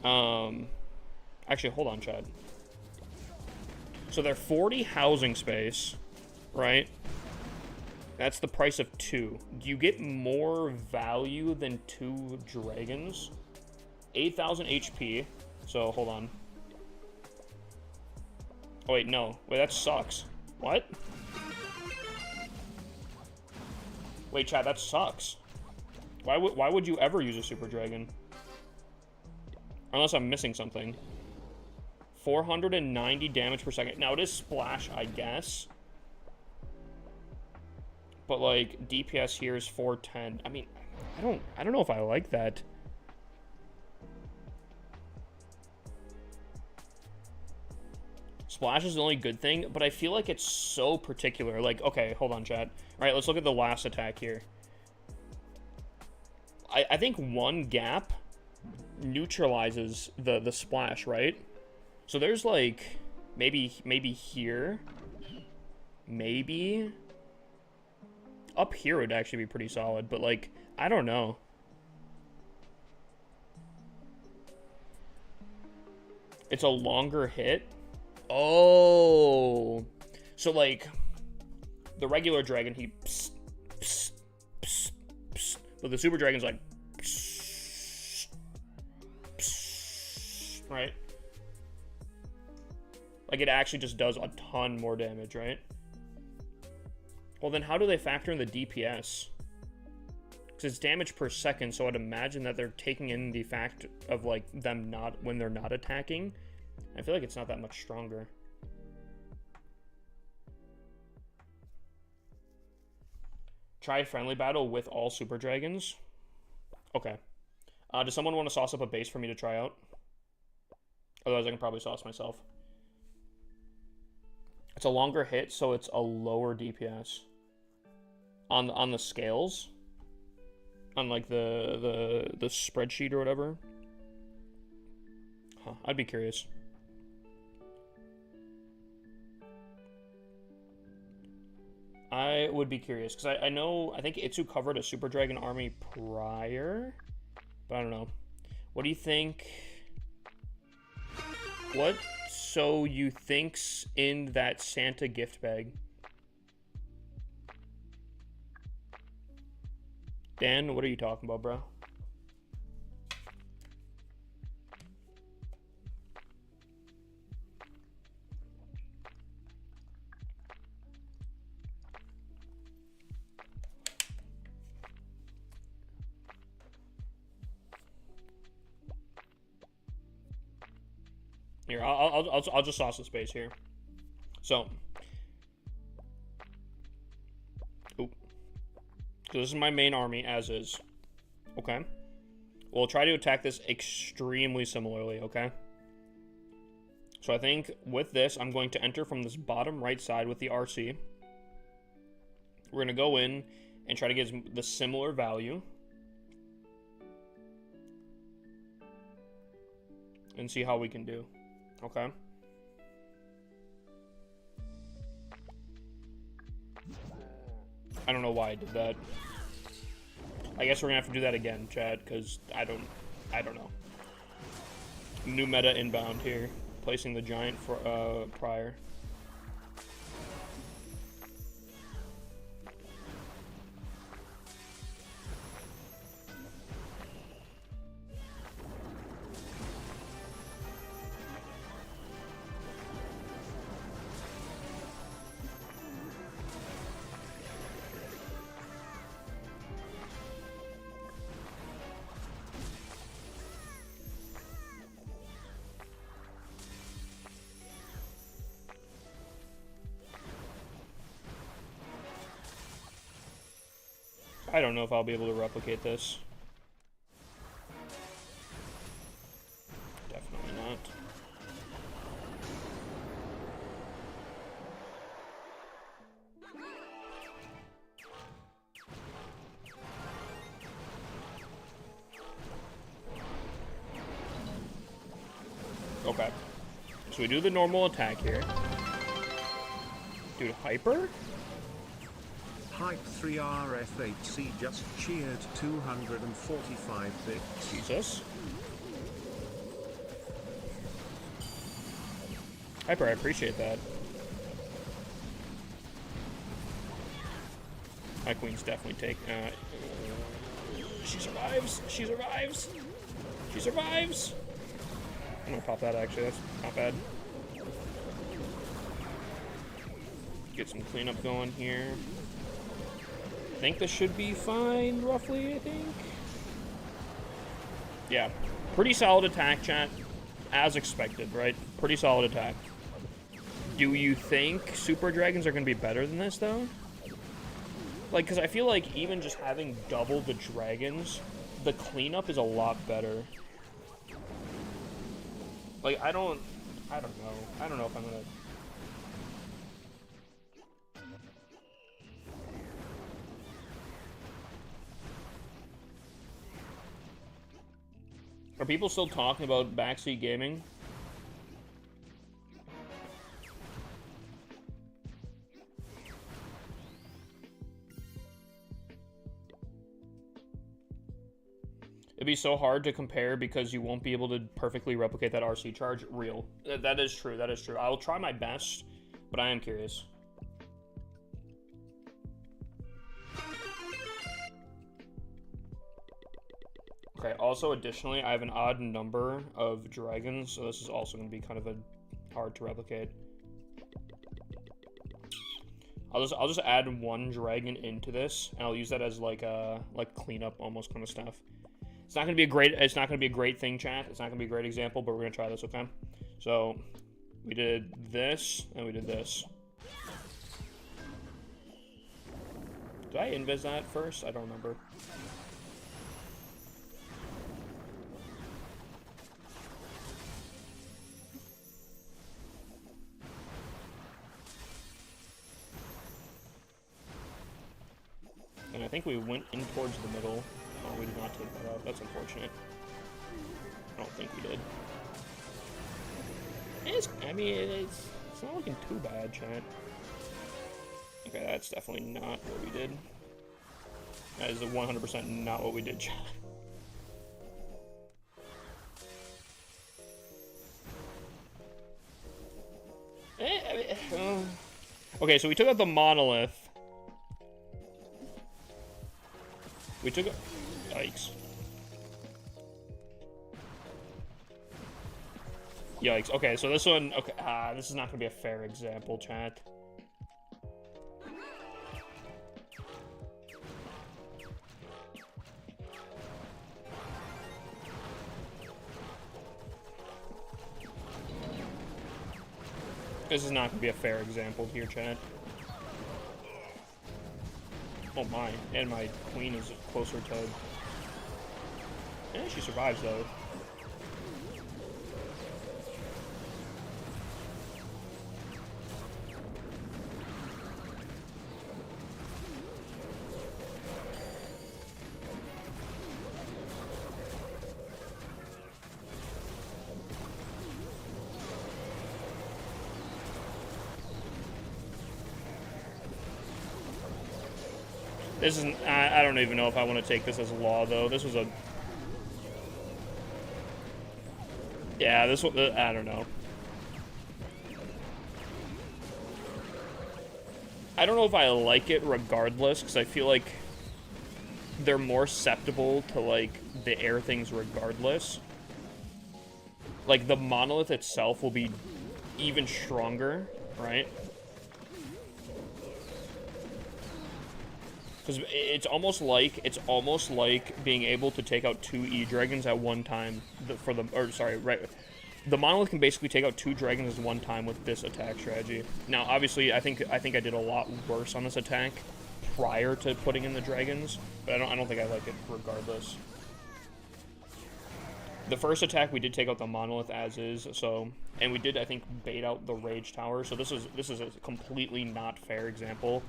Actually, hold on, Chad. So they're 40 housing space, right? That's the price of 2. Do you get more value than 2 dragons? 8,000 HP. So, hold on. Oh, wait, no. Wait, that sucks. What? Wait, chat, that sucks. Why would you ever use a Super Dragon? Unless I'm missing something. 490 damage per second. Now, it is splash, I guess. But, like, DPS here is 410. I mean, I don't know if I like that. Splash is the only good thing, but I feel like it's so particular. Like, okay, hold on, chat. All right, let's look at the last attack here. I think one gap neutralizes the splash, right? So there's, like, maybe here. Maybe... Up here would actually be pretty solid, but, like, I don't know. It's a longer hit. Oh. So, like, the regular dragon, he psst, psst, psst, psst. But the super dragon's like psst, psst, right? Like, it actually just does a ton more damage, right? Well, then how do they factor in the DPS? Because it's damage per second, so I'd imagine that they're taking in the fact of, like, them not, when they're not attacking. I feel like it's not that much stronger. Try friendly battle with all super dragons. Okay. Does someone want to sauce up a base for me to try out? Otherwise, I can probably sauce myself. It's a longer hit, so it's a lower DPS. On the scales. on like the spreadsheet or whatever. Huh, I'd be curious. I would be curious because I think Itsu covered a Super Dragon army prior, but I don't know. What do you think? What so you think's in that Santa gift bag? Dan, what are you talking about, bro? Here, I'll just sauce the space here. So, so this is my main army as is. Okay. We'll try to attack this extremely similarly. Okay. So I think with this, I'm going to enter from this bottom right side with the RC. We're gonna go in and try to get the similar value. And see how we can do. Okay. I don't know why I did that. I guess we're gonna have to do that again, Chad, because I don't know. New meta inbound here. Placing the giant for prior. I don't know if I'll be able to replicate this. Definitely not. Okay. So we do the normal attack here. Dude, hyper? Hype 3RFHC just cheered 245 bits. Jesus. Hyper, I appreciate that. My queen's definitely take. She survives. She survives. She survives. I'm gonna pop that actually. That's not bad. Get some cleanup going here. I think this should be fine, roughly, I think. Yeah. Pretty solid attack, chat. As expected, right? Pretty solid attack. Do you think Super Dragons are going to be better than this, though? Like, because I feel like even just having double the dragons, the cleanup is a lot better. Like, I don't know. I don't know if I'm going to... Are people still talking about backseat gaming? It'd be so hard to compare because you won't be able to perfectly replicate that RC charge. Real. That is true. That is true. I will try my best, but I am curious. Okay, also additionally, I have an odd number of dragons, so this is also going to be kind of hard to replicate. I'll just add one dragon into this, and I'll use that as like cleanup almost kind of stuff. It's not gonna be a great thing, chat. It's not gonna be a great example, but we're gonna try this, okay? So we did this and we did this. Did I invis that first? I don't remember. And I think we went in towards the middle. Oh, we did not take that out. That's unfortunate. I don't think we did. I mean, it's not looking too bad, chat. Okay, that's definitely not what we did. That is 100% not what we did, chat. Okay, so we took out the monolith. We took out... Yikes. Yikes. Okay, so this one... Okay, this is not going to be a fair example, chat. This is not going to be a fair example here, chat. Oh my, and my queen is closer to... Yeah, she survives, though. This isn't... I don't even know if I want to take this as law, though. This was a... Yeah, this one... I don't know. I don't know if I like it regardless, because I feel like they're more susceptible to, like, the air things regardless. Like, the monolith itself will be even stronger, right? Because it's almost like being able to take out 2 E-Dragons at one time. The monolith can basically take out 2 dragons at one time with this attack strategy. Now, obviously, I think I did a lot worse on this attack prior to putting in the dragons, but I don't think I like it regardless. The first attack we did take out the monolith as is, so, and we did, I think, bait out the rage tower. So this is a completely not fair example.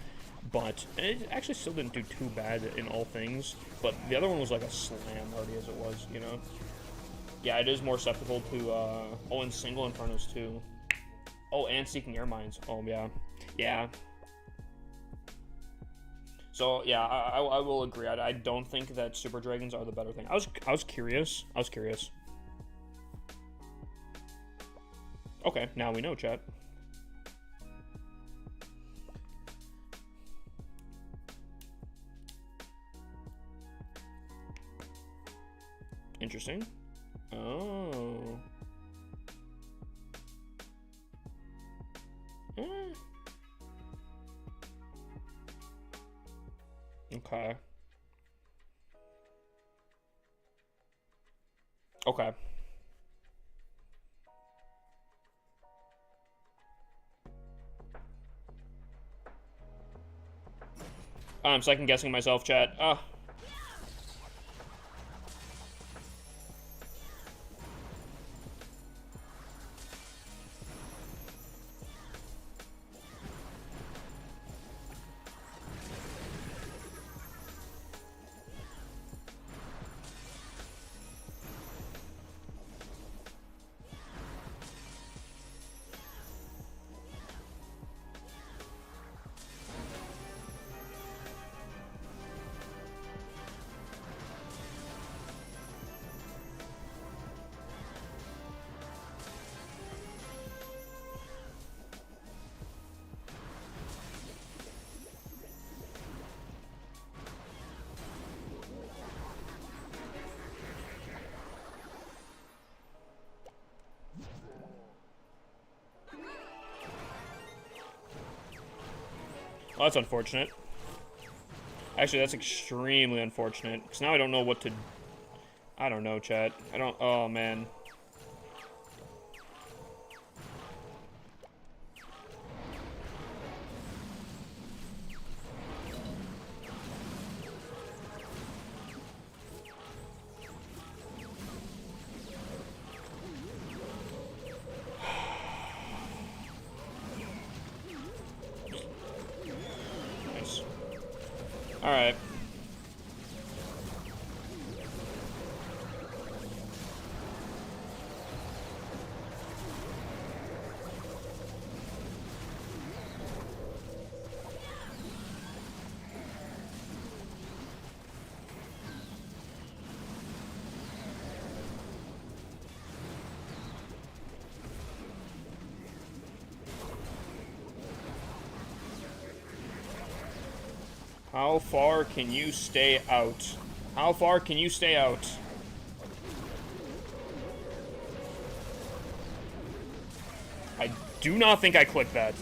But it actually still didn't do too bad in all things. But the other one was like a slam already as it was, you know? Yeah, it is more susceptible to, oh, and single infernos too. Oh, and seeking air mines. Oh, yeah. Yeah. So, yeah, I will agree. I don't think that super dragons are the better thing. I was curious. Okay, now we know, chat. Interesting. Oh. Okay. Okay. I'm second guessing myself, chat. Well, that's unfortunate. Actually, that's extremely unfortunate. Because now I don't know what to... I don't know, chat. I don't... Oh, man. Alright. How far can you stay out? How far can you stay out? I do not think I clicked that.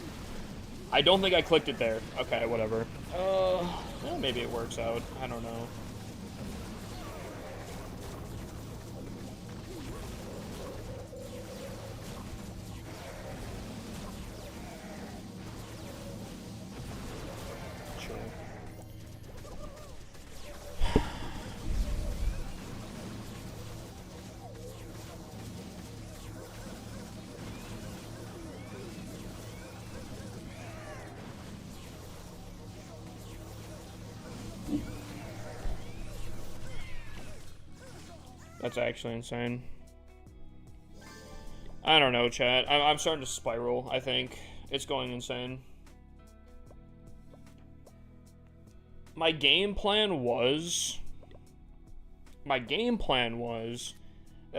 I don't think I clicked it there. Okay, whatever. Well, maybe it works out. I don't know. That's actually insane. I don't know, chat. I'm starting to spiral, I think. It's going insane. My game plan was that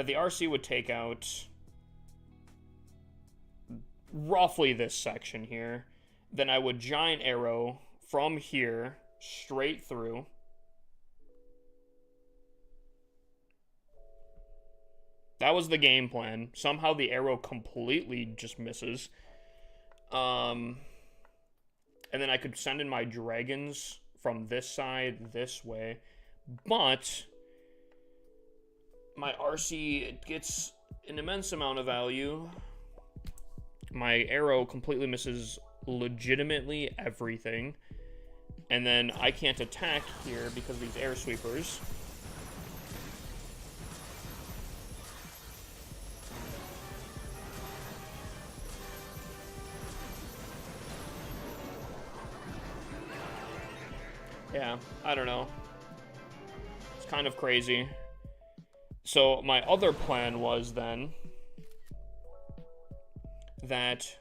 the RC would take out roughly this section here. Then I would giant arrow from here straight through. That was the game plan. Somehow the arrow completely just misses. And then I could send in my dragons from this side this way. But my RC gets an immense amount of value. My arrow completely misses legitimately everything. And then I can't attack here because of these air sweepers. Yeah, I don't know. It's kind of crazy. So my other plan was then that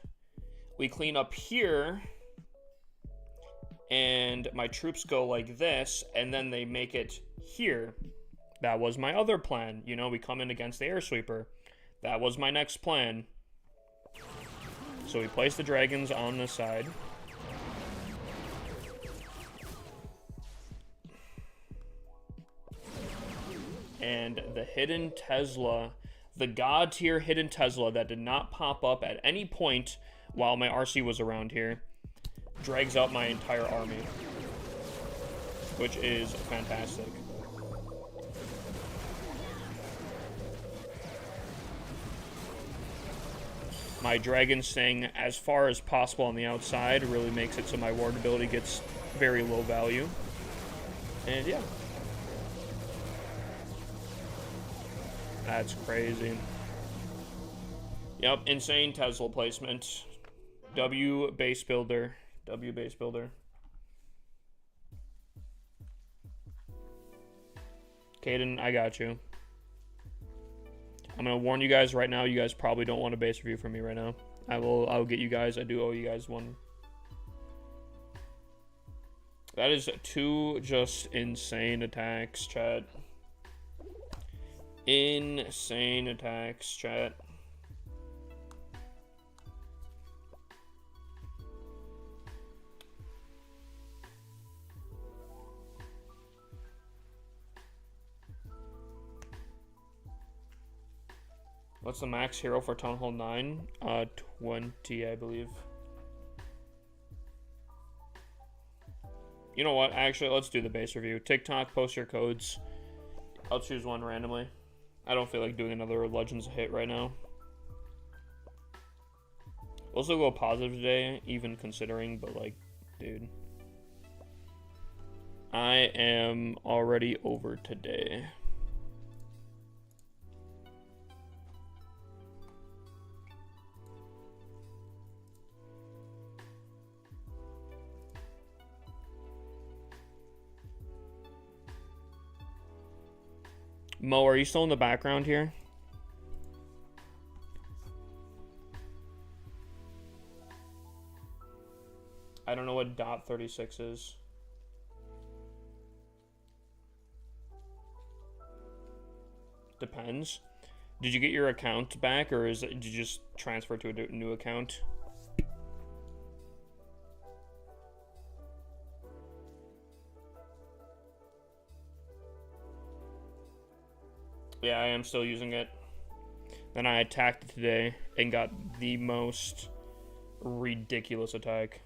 we clean up here and my troops go like this and then they make it here. That was my other plan. You know, we come in against the air sweeper. That was my next plan. So we place the dragons on this side. And the hidden Tesla, the god tier hidden Tesla that did not pop up at any point while my RC was around here, drags out my entire army, which is fantastic. My dragon staying as far as possible on the outside really makes it so my ward ability gets very low value. And yeah. That's crazy. Yep, insane Tesla placement. W base builder. W base builder. Caden, I got you. I'm gonna warn you guys right now, you guys probably don't want a base review from me right now. I'll get you guys, I do owe you guys one. That is 2 just insane attacks, chat. Insane attacks, chat. What's the max hero for Town Hall 9? 20, I believe. You know what? Actually, let's do the base review. TikTok, post your codes. I'll choose one randomly. I don't feel like doing another Legends hit right now. Also go positive today, even considering, but like, dude. I am already over today. Mo, are you still in the background here? I don't know what .36 is. Depends. Did you get your account back, or did you just transfer to a new account? Yeah, I am still using it. Then I attacked today and got the most ridiculous attack.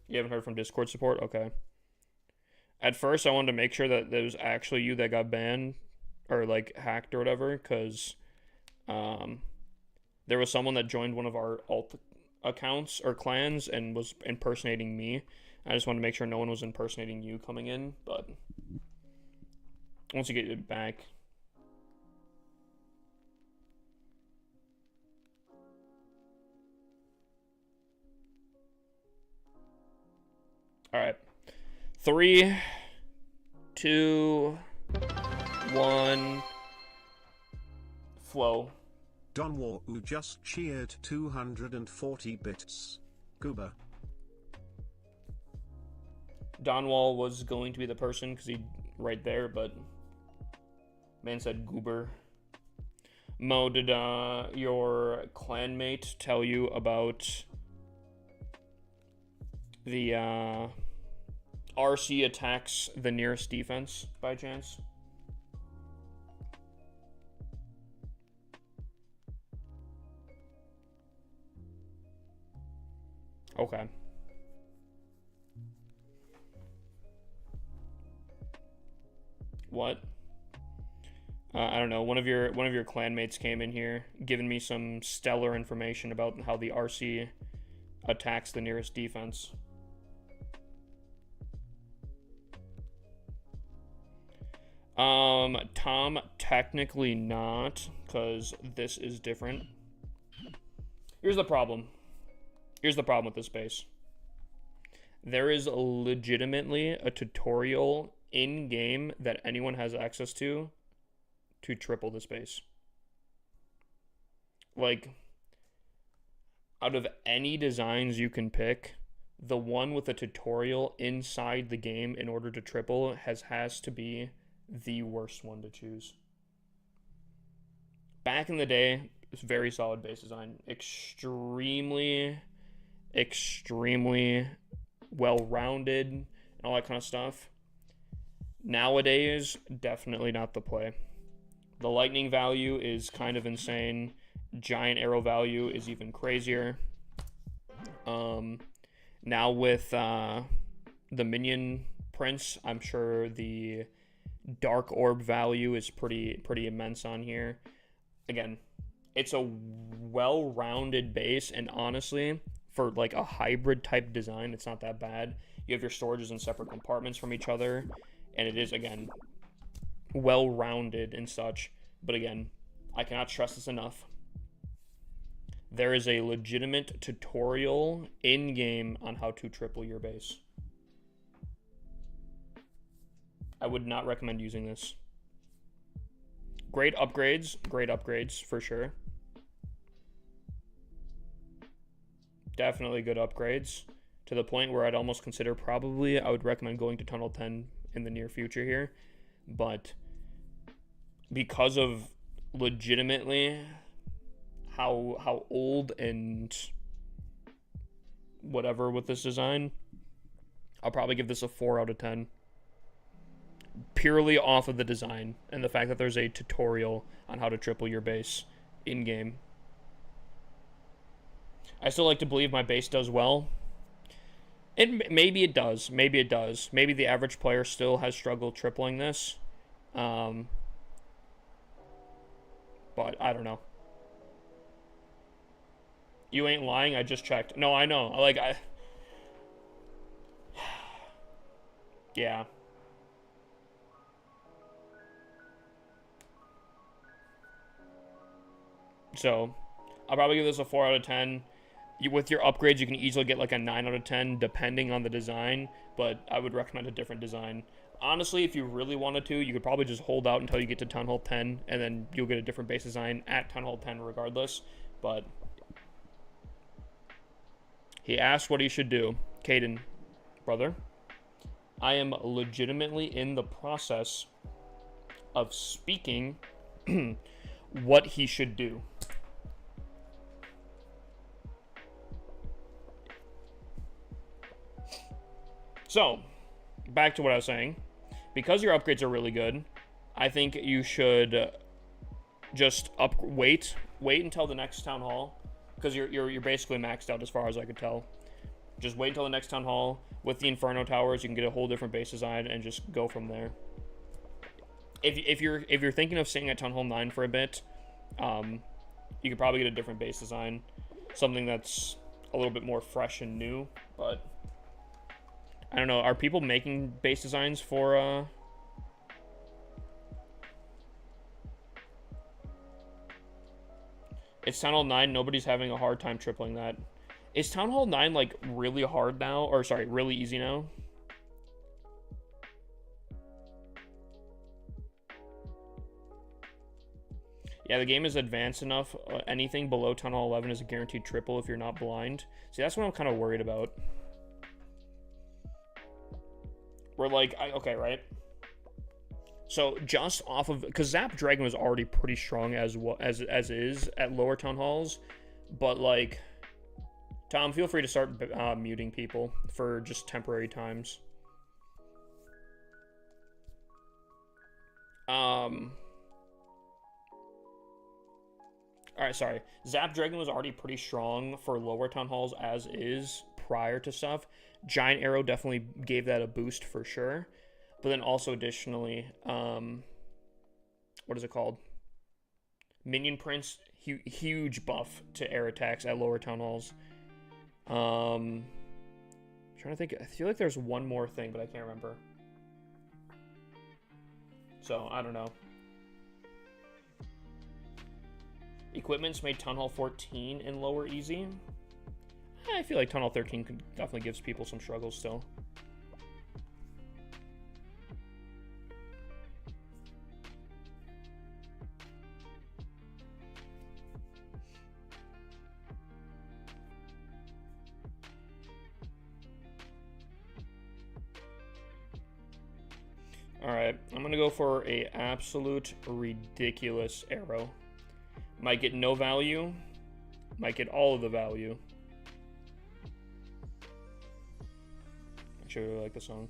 You haven't heard from Discord support? Okay. At first, I wanted to make sure that it was actually you that got banned or like hacked or whatever, because there was someone that joined one of our alt accounts or clans and was impersonating me. I just wanted to make sure no one was impersonating you coming in, but once you get it back. All right. 3, 2, 1. Flow. Don War, who just cheered 240 bits. Goober. Donwall was going to be the person because he right there, but man said goober. Mo, did your clanmate tell you about the RC attacks the nearest defense by chance? Okay. What? I don't know. One of your clanmates came in here, giving me some stellar information about how the RC attacks the nearest defense. Tom, technically not, because this is different. Here's the problem. Here's the problem with this base. There is legitimately a tutorial in-game that anyone has access to triple this base. Like, out of any designs you can pick, the one with a tutorial inside the game in order to triple has to be the worst one to choose. Back in the day, it's very solid base design. Extremely well-rounded and all that kind of stuff. Nowadays, definitely not the play. The lightning value is kind of insane. Giant arrow value is even crazier. Now with the minion prince, I'm sure the dark orb value is pretty immense on here. Again, it's a well-rounded base, and honestly, for like a hybrid type design, it's not that bad. You have your storages in separate compartments from each other, and it is, again, well-rounded and such. But again, I cannot stress this enough. There is a legitimate tutorial in-game on how to triple your base. I would not recommend using this. Great upgrades for sure. Definitely good upgrades, to the point where I'd almost consider probably I would recommend going to Tunnel 10 in the near future here. But because of legitimately how old and whatever with this design, I'll probably give this a 4 out of 10. Purely off of the design and the fact that there's a tutorial on how to triple your base in-game. I still like to believe my base does well. Maybe it does. Maybe it does. Maybe the average player still has struggled tripling this. But I don't know. You ain't lying. I just checked. No, I know. Yeah. So, I'll probably give this a 4 out of 10. With your upgrades, you can easily get like a 9 out of 10, depending on the design, but I would recommend a different design. Honestly, if you really wanted to, you could probably just hold out until you get to Town Hall 10, and then you'll get a different base design at Town Hall 10 regardless, but he asked what he should do. Caden, brother, I am legitimately in the process of speaking what he should do. So, back to what I was saying. Because your upgrades are really good, I think you should just wait until the next town hall, because you're basically maxed out as far as I could tell. Just wait until the next town hall. With the Inferno Towers, you can get a whole different base design and just go from there. If you're thinking of staying at Town Hall 9 for a bit, you could probably get a different base design, something that's a little bit more fresh and new. But I don't know. Are people making base designs for? It's Town Hall 9. Nobody's having a hard time tripling that. Is Town Hall 9 like really hard now, or sorry, really easy now? Yeah, the game is advanced enough. Anything below Town Hall 11 is a guaranteed triple if you're not blind. See, that's what I'm kind of worried about. We're like, okay, right? So just off of, because Zap Dragon was already pretty strong as is at lower town halls, but like, Tom, feel free to start muting people for just temporary times. Alright, sorry. Zap Dragon was already pretty strong for lower town halls as is prior to stuff. Giant Arrow definitely gave that a boost for sure. But then also additionally, what is it called? Minion Prince, huge buff to air attacks at lower town halls. Trying to think, I feel like there's one more thing, but I can't remember. So, I don't know. Equipment's made Town Hall 14 in lower easy. I feel like Town Hall 13 definitely gives people some struggles still. Alright, I'm gonna go for a absolute ridiculous arrow. Might get no value, might get all of the value. Actually, I really like the song.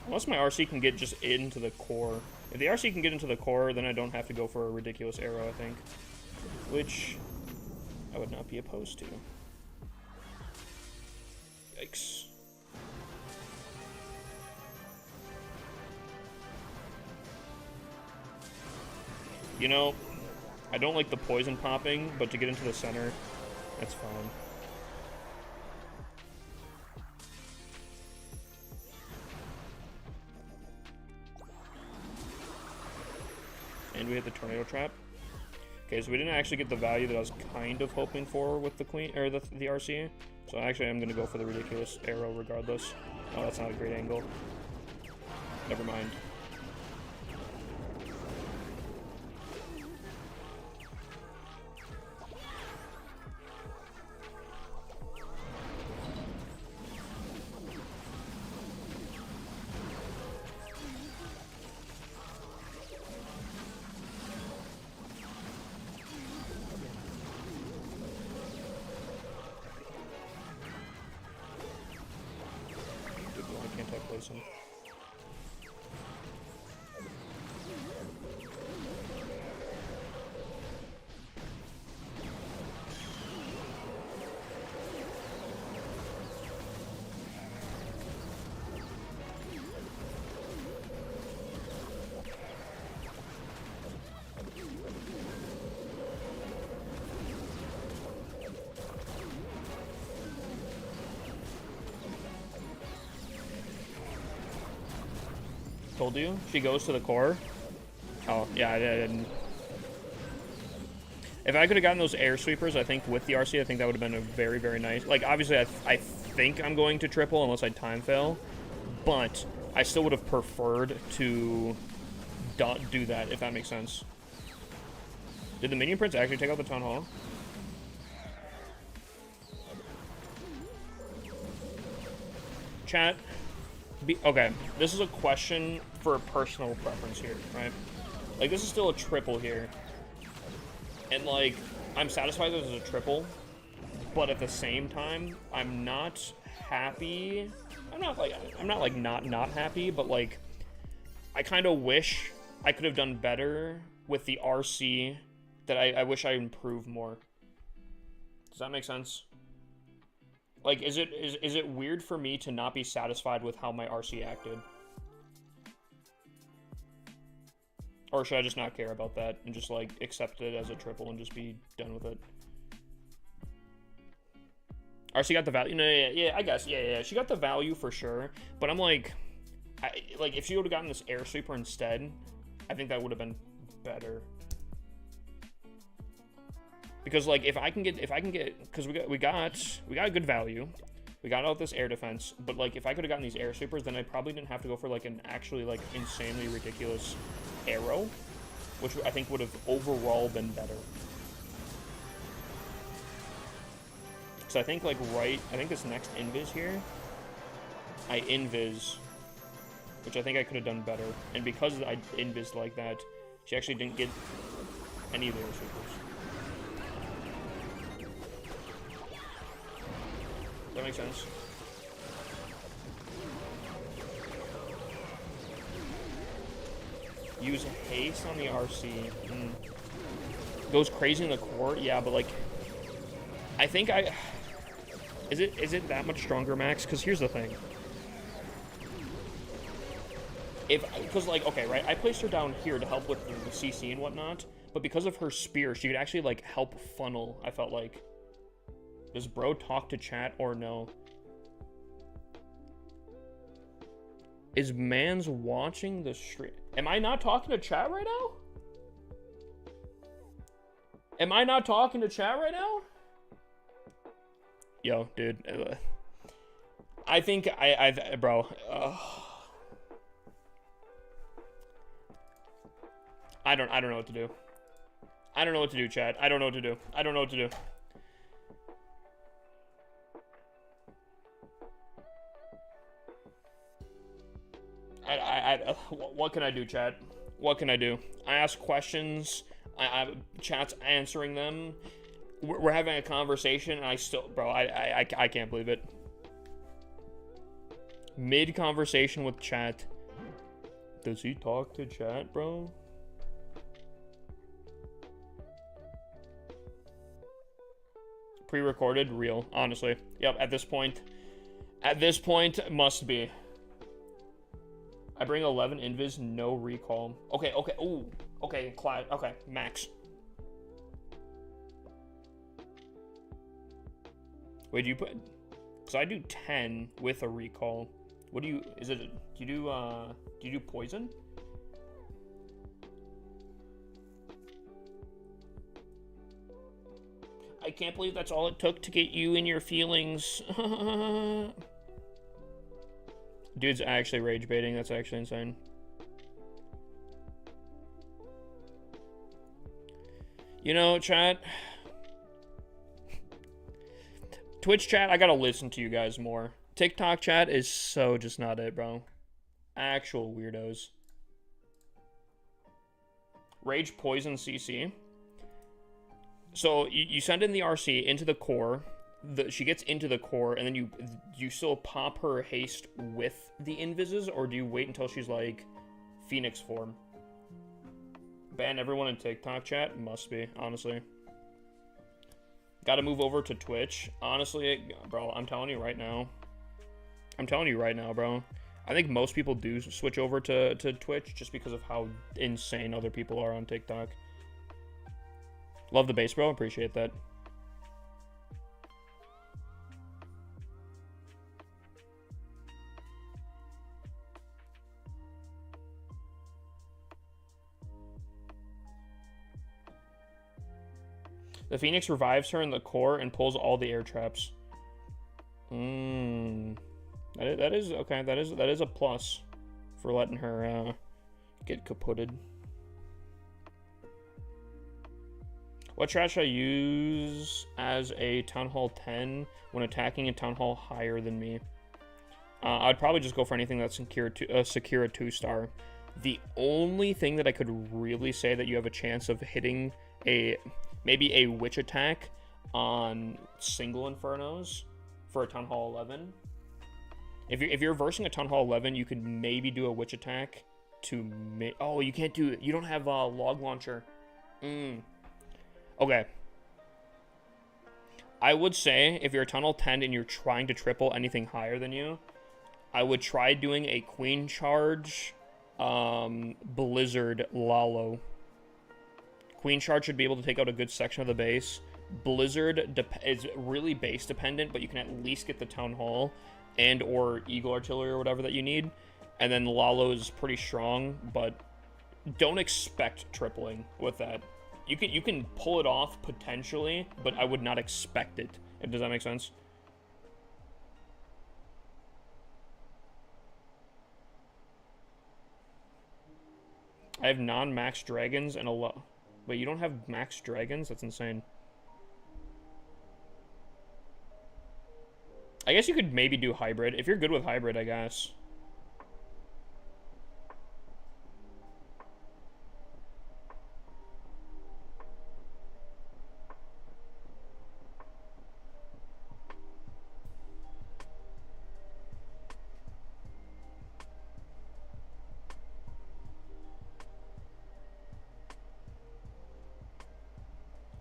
Unless my RC can get just into the core. If the RC can get into the core, then I don't have to go for a ridiculous arrow, I think. Which I would not be opposed to. Yikes. You know, I don't like the poison popping, but to get into the center, that's fine. And we hit the tornado trap. Okay, so we didn't actually get the value that I was kind of hoping for with the queen or the RC. So actually, I'm gonna go for the ridiculous arrow regardless. Oh, that's not a great angle. Never mind. Told you? She goes to the core? Oh, yeah, I didn't. If I could have gotten those air sweepers, I think, with the RC, I think that would have been a very, very nice. Like, obviously, I think I'm going to triple unless I time fail. But I still would have preferred to do that, if that makes sense. Did the Minion Prince actually take out the Town Hall? Chat. Okay, this is a question for personal preference here, right? Like, this is still a triple here. And, like, I'm satisfied that it's a triple, but at the same time, I'm not happy. I'm not like not happy, but like I kind of wish I could have done better with the RC. That I wish I improved more. Does that make sense? Like, is it weird for me to not be satisfied with how my RC acted? Or should I just not care about that and just, like, accept it as a triple and just be done with it? RC got the value? No, yeah, I guess. Yeah, she got the value for sure. But I'm like, if she would have gotten this air sweeper instead, I think that would have been better. Because like if I can get, because we got a good value, we got out this air defense, but like if I could have gotten these air sweepers, then I probably didn't have to go for like an actually like insanely ridiculous arrow, which I think would have overall been better. So I think like I think this next invis here, I invis, which I think I could have done better, and because I invis like that, she actually didn't get any of the air sweepers. That makes sense. Use haste on the RC. Goes crazy in the core, yeah, but like, I think is it that much stronger, Max? Because here's the thing. Because like, okay, right, I placed her down here to help with the CC and whatnot, but because of her spear, she could actually like help funnel. I felt like. Does bro talk to chat or no? Is mans watching the stream? Am I not talking to chat right now? Am I not talking to chat right now? Yo, dude. I think bro. I don't know what to do. I don't know what to do, chat. I don't know what to do. I don't know what to do. What can I do, chat? What can I do? I ask questions. Chat's answering them. We're having a conversation, and I still, bro, I can't believe it. Mid conversation with chat. Does he talk to chat, bro? Pre-recorded, real, honestly. Yep, at this point, must be. I bring 11 invis, no recall. Okay, ooh, okay, okay, max. Wait, do you put, because I do 10 with a recall. What do you, do you do poison? I can't believe that's all it took to get you in your feelings. Dude's actually rage baiting. That's actually insane. You know, chat. Twitch chat, I gotta listen to you guys more. TikTok chat is so just not it, bro. Actual weirdos. Rage poison CC. So you send in the RC into the core. She gets into the core, and then you still pop her haste with the invises, or do you wait until she's like Phoenix form? Ban everyone in TikTok chat? Must be, honestly. Gotta move over to Twitch. Honestly, bro, I'm telling you right now. Bro. I think most people do switch over to Twitch just because of how insane other people are on TikTok. Love the base, bro. Appreciate that. The Phoenix revives her in the core and pulls all the air traps. That is okay. That is a plus for letting her get kaputted. What strat should I use as a Town Hall 10 when attacking a Town Hall higher than me? I'd probably just go for anything that's secure a 2-star. The only thing that I could really say that you have a chance of hitting a maybe a witch attack on single Infernos for a Town Hall 11. If you're versing a Town Hall 11, you could maybe do a witch attack to oh, you can't do it. You don't have a log launcher. Okay. I would say if you're a Tunnel 10 and you're trying to triple anything higher than you, I would try doing a Queen Charge Blizzard Lalo. Queen Charge should be able to take out a good section of the base. Blizzard is really base dependent, but you can at least get the Town Hall and or Eagle Artillery or whatever that you need. And then Lalo is pretty strong, but don't expect tripling with that. You can pull it off potentially, but I would not expect it. Does that make sense? I have non-max dragons and a lot. Wait, you don't have max dragons? That's insane. I guess you could maybe do hybrid. If you're good with hybrid, I guess.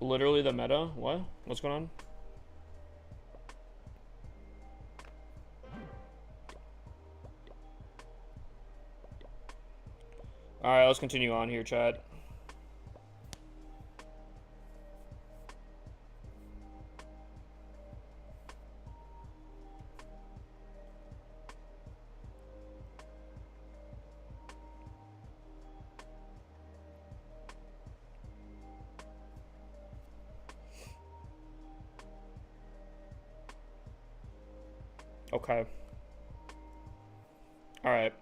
Literally the meta? What? What's going on? Alright, let's continue on here, chat. Okay. Alright.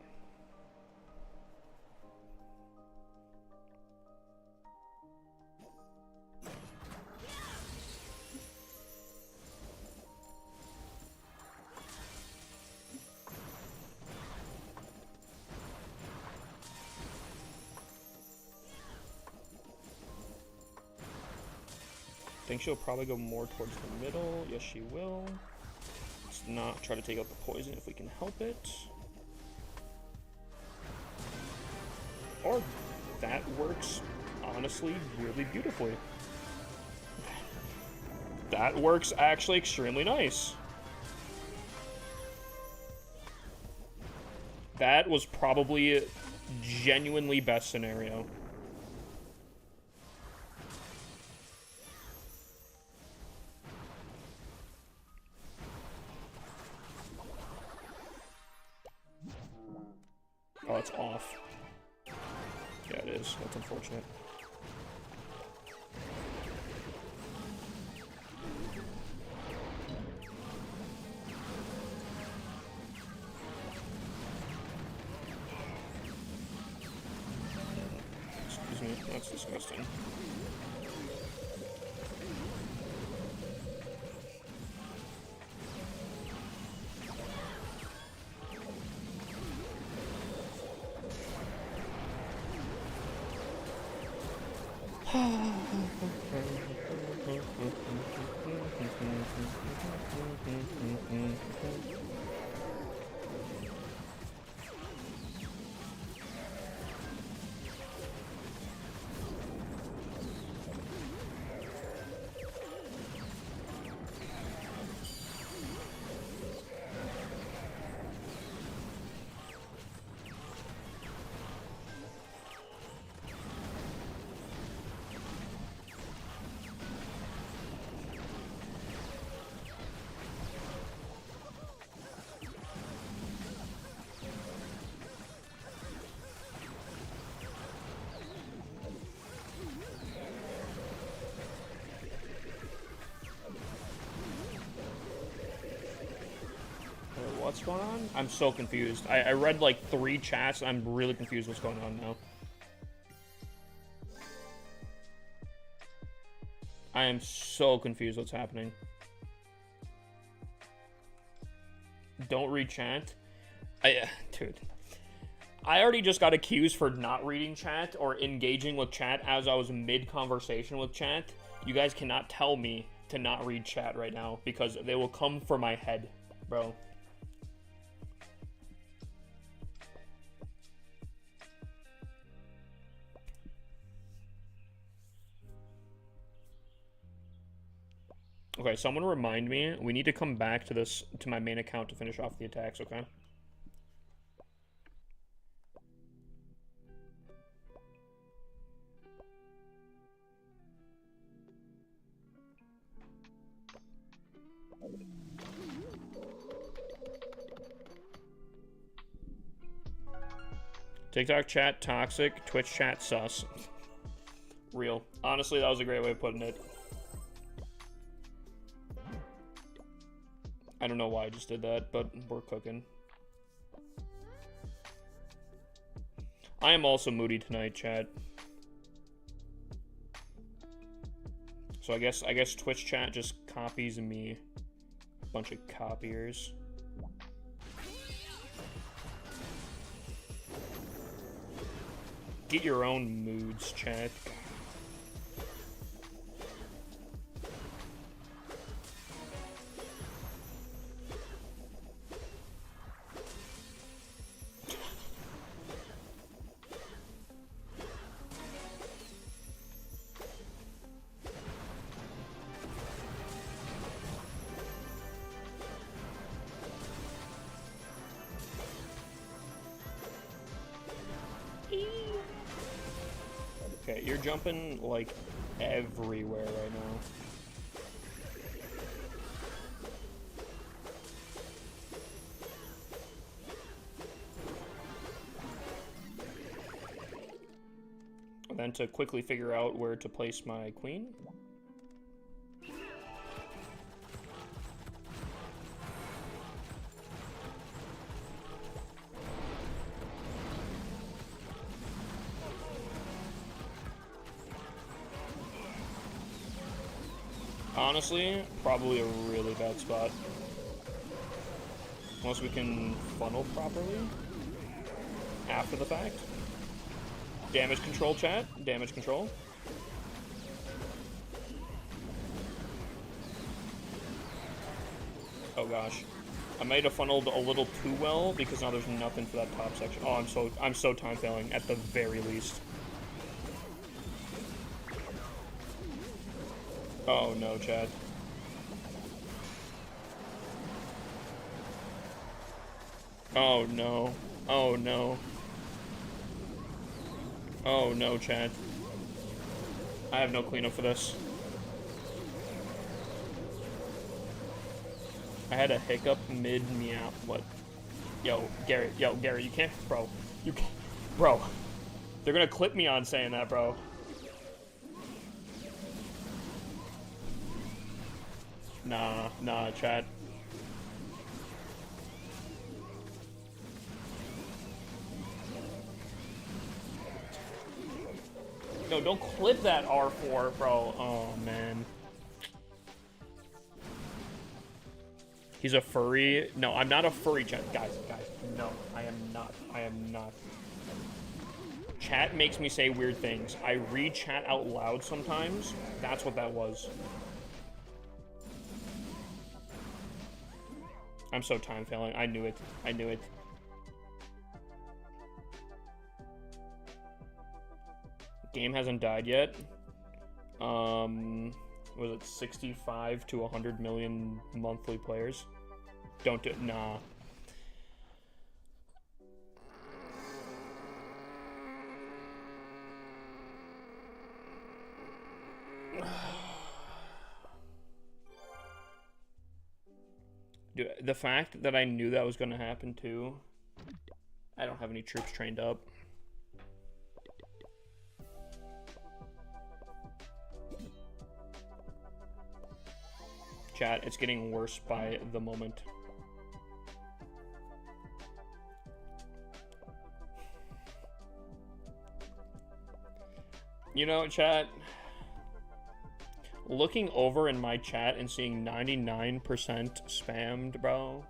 I think she'll probably go more towards the middle. Yes, she will. Let's not try to take out the poison if we can help it. Or that works, honestly, really beautifully. That works actually extremely nice. That was probably genuinely best scenario. Oh, it's off. Yeah, it is. That's unfortunate. Excuse me, that's disgusting. What's going on? I'm so confused. I read like 3 chats. I'm really confused what's going on now. I am so confused what's happening. Don't read chat. Dude. I already just got accused for not reading chat or engaging with chat as I was mid-conversation with chat. You guys cannot tell me to not read chat right now because they will come for my head, bro. Okay, someone remind me. We need to come back to this, to my main account to finish off the attacks, okay? TikTok chat toxic, Twitch chat sus. Real. Honestly, that was a great way of putting it. I don't know why I just did that, but we're cooking. I am also moody tonight, chat. So I guess Twitch chat just copies me. Bunch of copiers. Get your own moods, chat. Okay, you're jumping like everywhere right now. And then to quickly figure out where to place my queen. Honestly, probably a really bad spot. Unless we can funnel properly after the fact. Damage control, chat. Damage control. Oh gosh. I might have funneled a little too well because now there's nothing for that top section. Oh, I'm so time failing at the very least. Oh no, Chad. Oh no. Oh no. Oh no, Chad. I have no cleanup for this. I had a hiccup mid-meow. What? Yo, Gary, you can't, bro. You can't, bro. They're gonna clip me on saying that, bro. Nah, Chad. No, don't clip that R4, bro. Oh, man. He's a furry. No, I'm not a furry, chat. Guys, no, I am not. Chat makes me say weird things. I read chat out loud sometimes. That's what that was. I'm so time failing. I knew it. Game hasn't died yet. Was it 65 to 100 million monthly players? Don't do it. Nah. Dude, the fact that I knew that was going to happen too. I don't have any troops trained up. Chat, it's getting worse by the moment. You know, chat, looking over in my chat and seeing 99% spammed, bro.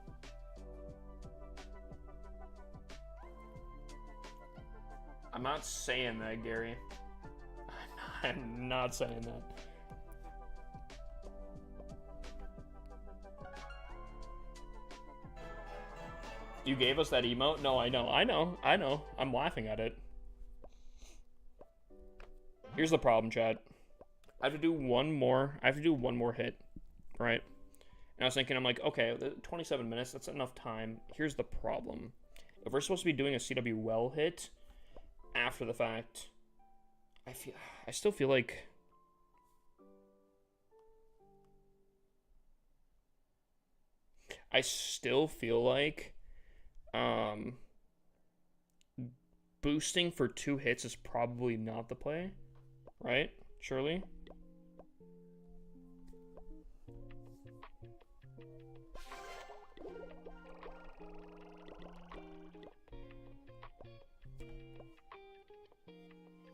I'm not saying that, Gary. I'm not saying that. You gave us that emote? No, I know. I'm laughing at it. Here's the problem, chat. I have to do one more hit, right? And I was thinking, I'm like, okay, 27 minutes, that's enough time. Here's the problem. If we're supposed to be doing a CWL hit after the fact, I still feel like boosting for 2 hits is probably not the play, right? Surely?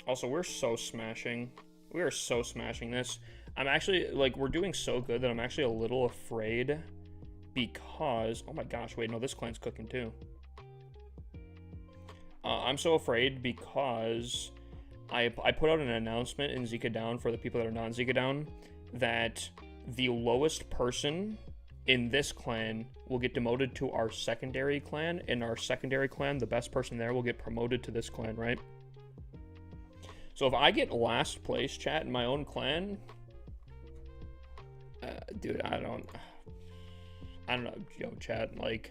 Also, we're so smashing. We are so smashing this. I'm actually, like, we're doing so good that I'm actually a little afraid because... Oh my gosh, wait, no, this clan's cooking too. I'm so afraid because I put out an announcement in Zika Down for the people that are non-Zika Down that the lowest person in this clan will get demoted to our secondary clan. In our secondary clan, the best person there will get promoted to this clan, right? So if I get last place, chat, in my own clan, dude, I don't know, yo, chat, like,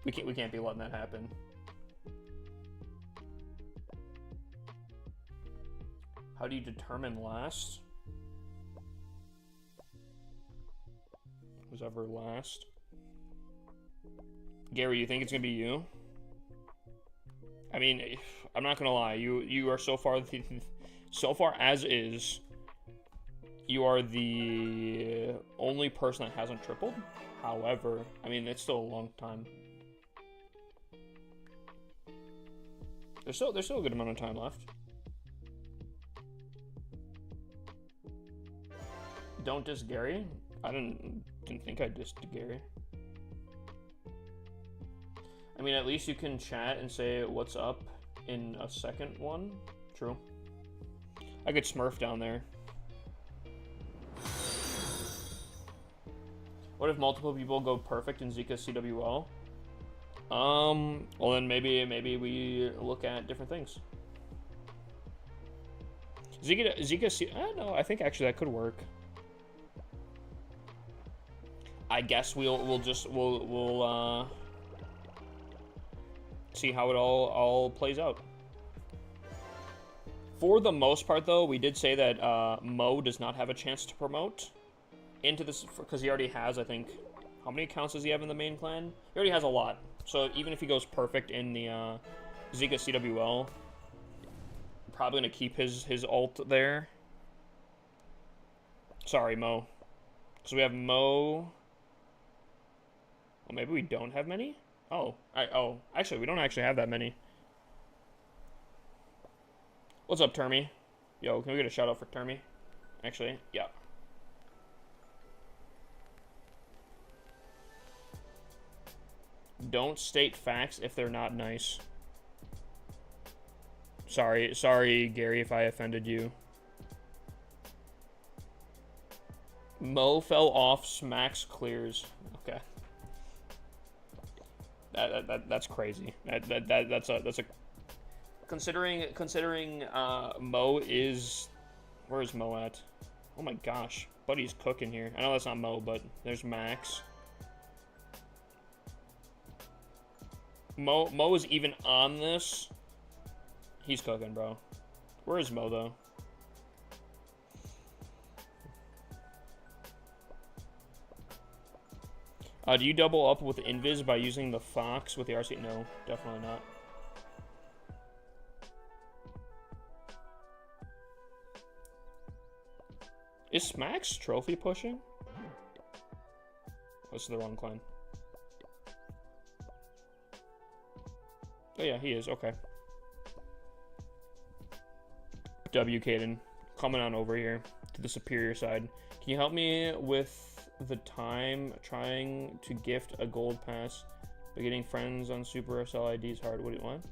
we can't be letting that happen. How do you determine last? Who's ever last? Gary, you think it's gonna be you? I mean, I'm not gonna lie. You are so far as is. You are the only person that hasn't tripled. However, I mean, it's still a long time. There's still a good amount of time left. Don't diss Gary. I didn't think I dissed Gary. I mean, at least you can chat and say what's up in a second one. True. I could smurf down there. What if multiple people go perfect in Zika CWL? Well then maybe we look at different things. No, I think actually that could work. I guess we'll see how it all plays out. For the most part, though, we did say that Mo does not have a chance to promote into this because he already has, I think, how many accounts does he have in the main clan? He already has a lot. So even if he goes perfect in the Zika CWL, probably gonna keep his ult there. Sorry, Mo. So we have Mo. Well, maybe we don't have many. Oh, actually, we don't actually have that many. What's up, Termy? Yo, can we get a shout out for Termy? Actually, yeah. Don't state facts if they're not nice. Sorry, Gary, if I offended you. Mo fell off, smacks clears. Okay. That's crazy. That's a considering Mo is, where is Mo at? Oh my gosh, buddy's cooking here. I know that's not Mo, but there's Max. Mo is even on this. He's cooking, bro. Where is Mo though? Do you double up with Invis by using the Fox with the RC? No, definitely not. Is Smax trophy pushing? Oh, this is the wrong clan. Oh yeah, he is, okay. W, Caden. Coming on over here to the superior side. Can you help me with the time trying to gift a gold pass but getting friends on Super SL IDs hard? What do you want?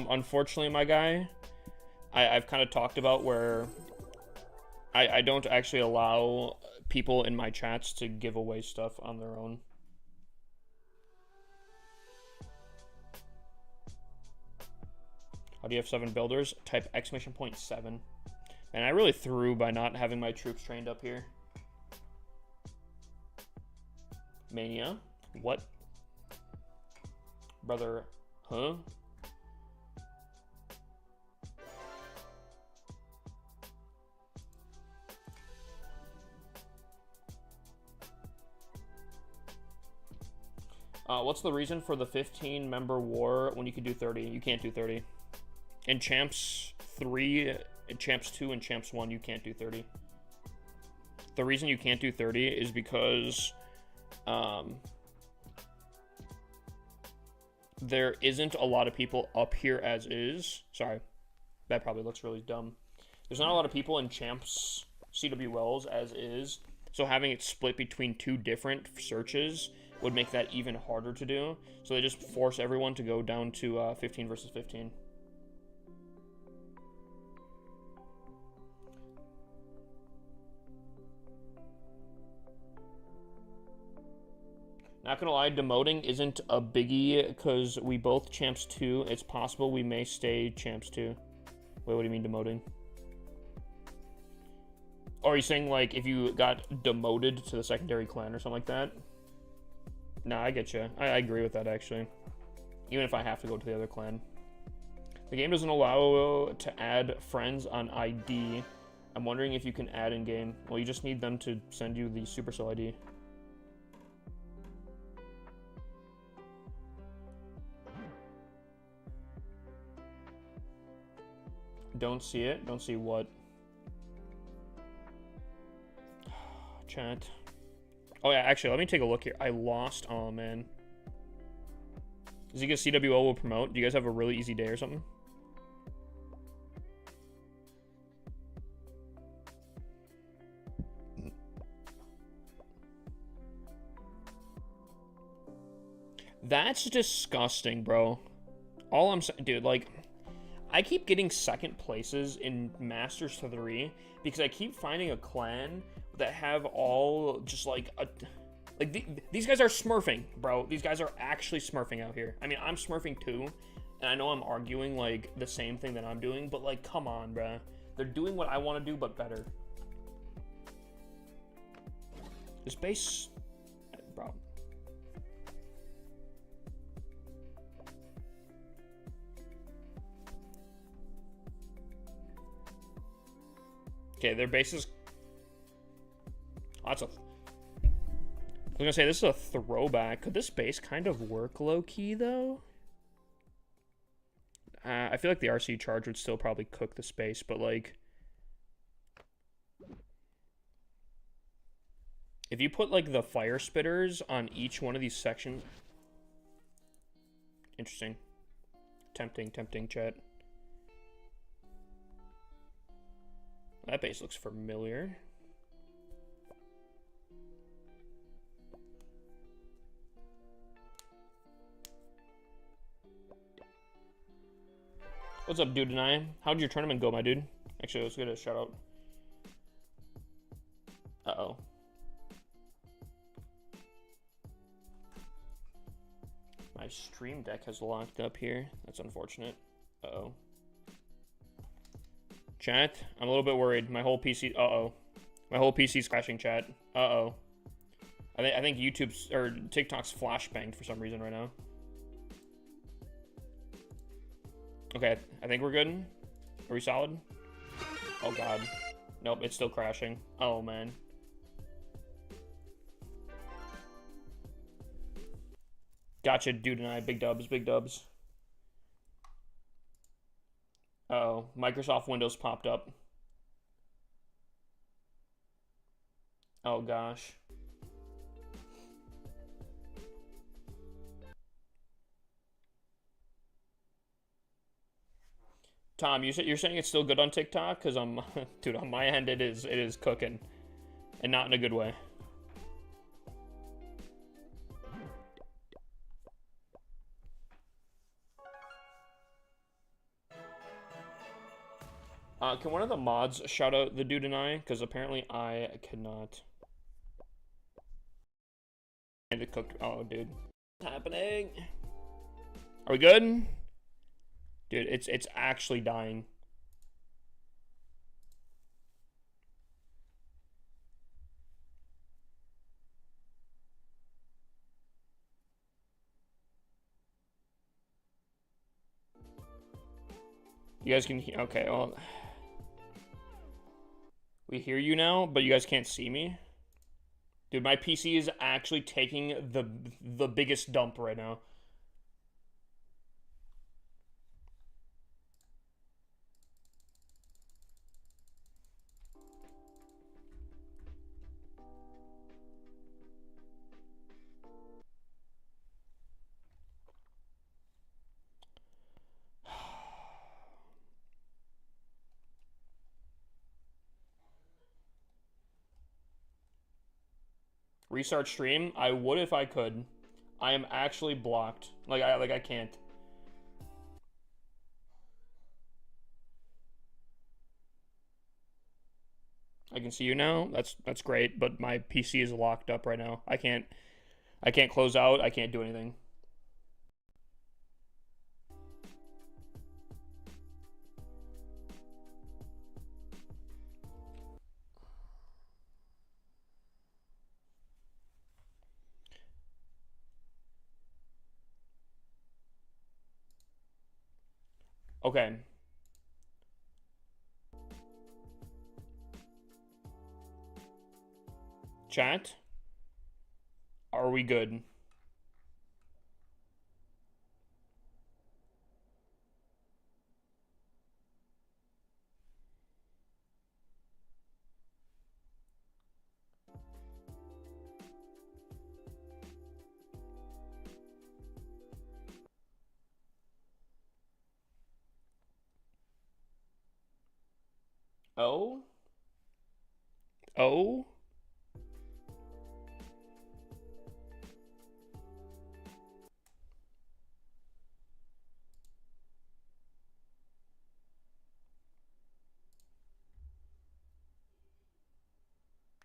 Unfortunately, my guy, I've kind of talked about where I don't actually allow people in my chats to give away stuff on their own. How do you have 7 builders? Type exclamation point 7. And I really threw by not having my troops trained up here. Mania? What? Brother, huh? What's the reason for the 15-member war when you can do 30? You can't do 30. In Champs 3, in Champs 2, and Champs 1, you can't do 30. The reason you can't do 30 is because there isn't a lot of people up here as is. Sorry, that probably looks really dumb. There's not a lot of people in Champs CWLs as is, so having it split between 2 different searches would make that even harder to do. So they just force everyone to go down to 15 versus 15. Not gonna lie, demoting isn't a biggie because we both Champs 2. It's possible we may stay Champs 2. Wait, what do you mean demoting? Or are you saying like if you got demoted to the secondary clan or something like that? Nah, I get you. I agree with that actually. Even if I have to go to the other clan. The game doesn't allow to add friends on ID. I'm wondering if you can add in game. Well, you just need them to send you the Supercell ID. Don't see it. Don't see what? Chat. Oh yeah, actually, let me take a look here. I lost. Oh man. Is it because CWL will promote? Do you guys have a really easy day or something? That's disgusting, bro. All I'm saying, dude, like, I keep getting second places in Masters 3 because I keep finding a clan that have all just like these guys are smurfing, bro. These guys are actually smurfing out here. I mean, I'm smurfing too, and I know I'm arguing like the same thing that I'm doing, but like, come on, bro. They're doing what I want to do, but better. This base, bro. Okay, their base is... Lots of... I was gonna say, this is a throwback. Could this base kind of work low-key, though? I feel like the RC charge would still probably cook the space, but, like... If you put, like, the fire spitters on each one of these sections... Interesting. Tempting, chat. That base looks familiar. What's up, dude? How'd your tournament go, my dude? Actually, let's get a shout out. Uh-oh. My stream deck has locked up here. That's unfortunate. Uh-oh. Chat, I'm a little bit worried. My whole PC... Uh-oh. My whole PC's crashing, chat. Uh-oh. I think YouTube's... or TikTok's flashbanged for some reason right now. Okay, I think we're good. Are we solid? Oh, God. Nope, it's still crashing. Oh, man. Gotcha, dude and I. Big dubs, big dubs. Uh-oh, Microsoft Windows popped up. Oh, gosh. Tom, you're saying it's still good on TikTok? Because dude, on my end it is cooking, and not in a good way. Can one of the mods shout out the dude and I? Because apparently I cannot. And the cooked. Oh, dude. What's happening? Are we good? Dude, it's actually dying. You guys can hear. Okay, well. We hear you now, but you guys can't see me. Dude, my PC is actually taking the biggest dump right now. Restart stream? I would if I could. I am actually blocked. I can't. I can see you now. That's great, but my PC is locked up right now. I can't close out. I can't do anything. Okay. Chat? Are we good? Oh? Oh?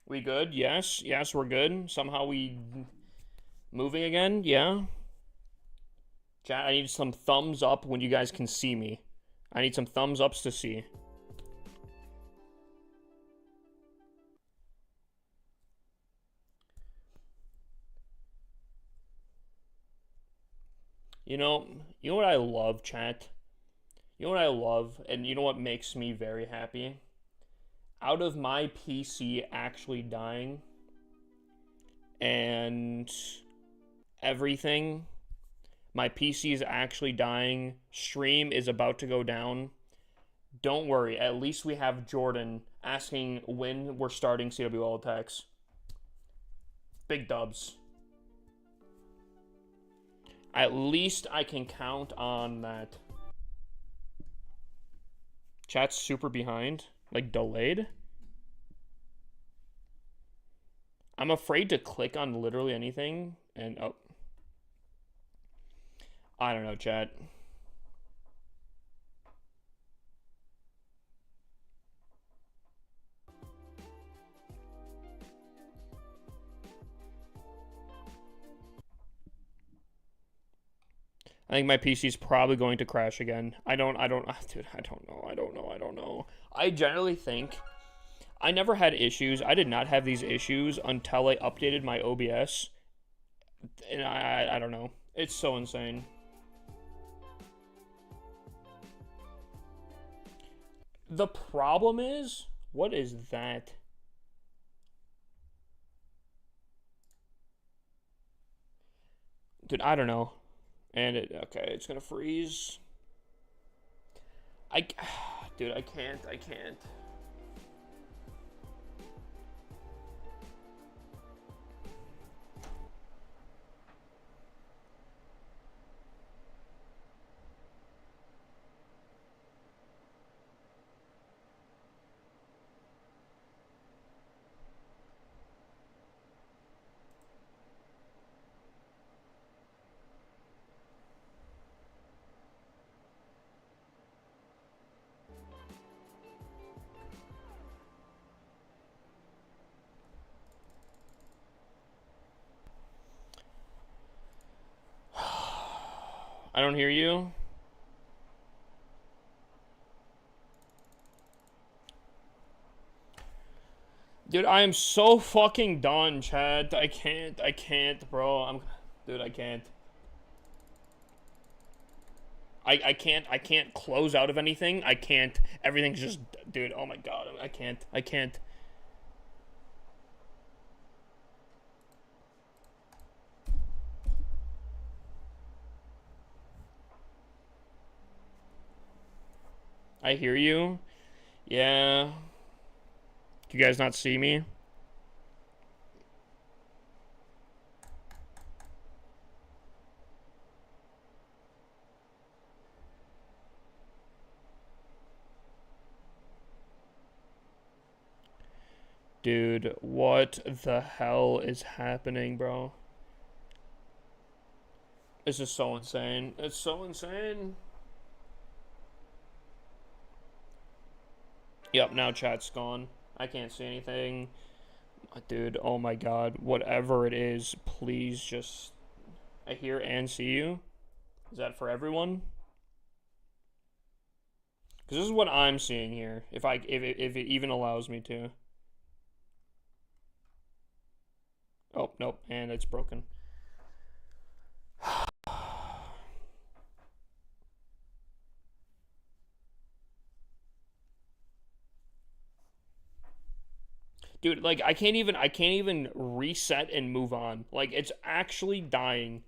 We good? Yes. Yes, we're good. Somehow we moving again? Yeah. Chat, I need some thumbs up when you guys can see me. I need some thumbs ups to see. You know what I love, chat? You know what I love, and you know what makes me very happy? Out of my PC actually dying and everything, my PC is actually dying, stream is about to go down. Don't worry, at least we have Jordan asking when we're starting CWL attacks. Big dubs. At least I can count on that. Chat's super behind. Like, delayed? I'm afraid to click on literally anything, and, oh. I don't know, chat. I think my PC's probably going to crash again. Dude, I don't know. I generally think I never had issues. I did not have these issues until I updated my OBS. And I don't know. It's so insane. The problem is, what is that? Dude, I don't know. And okay, it's gonna freeze. Dude, I can't. I don't hear you. Dude, I am so fucking done, Chad. I can't, bro. Dude, I can't. I can't close out of anything. I can't. Everything's just, dude, oh my god. I can't. I hear you. Yeah. Do you guys not see me? Dude, what the hell is happening, bro? This is so insane. It's so insane. Yep, now chat's gone. I can't see anything. Dude, oh my god. Whatever it is, please just... I hear and see you. Is that for everyone? Because this is what I'm seeing here. If it even allows me to. Oh, nope. And it's broken. Dude, like I can't even reset and move on. Like it's actually dying.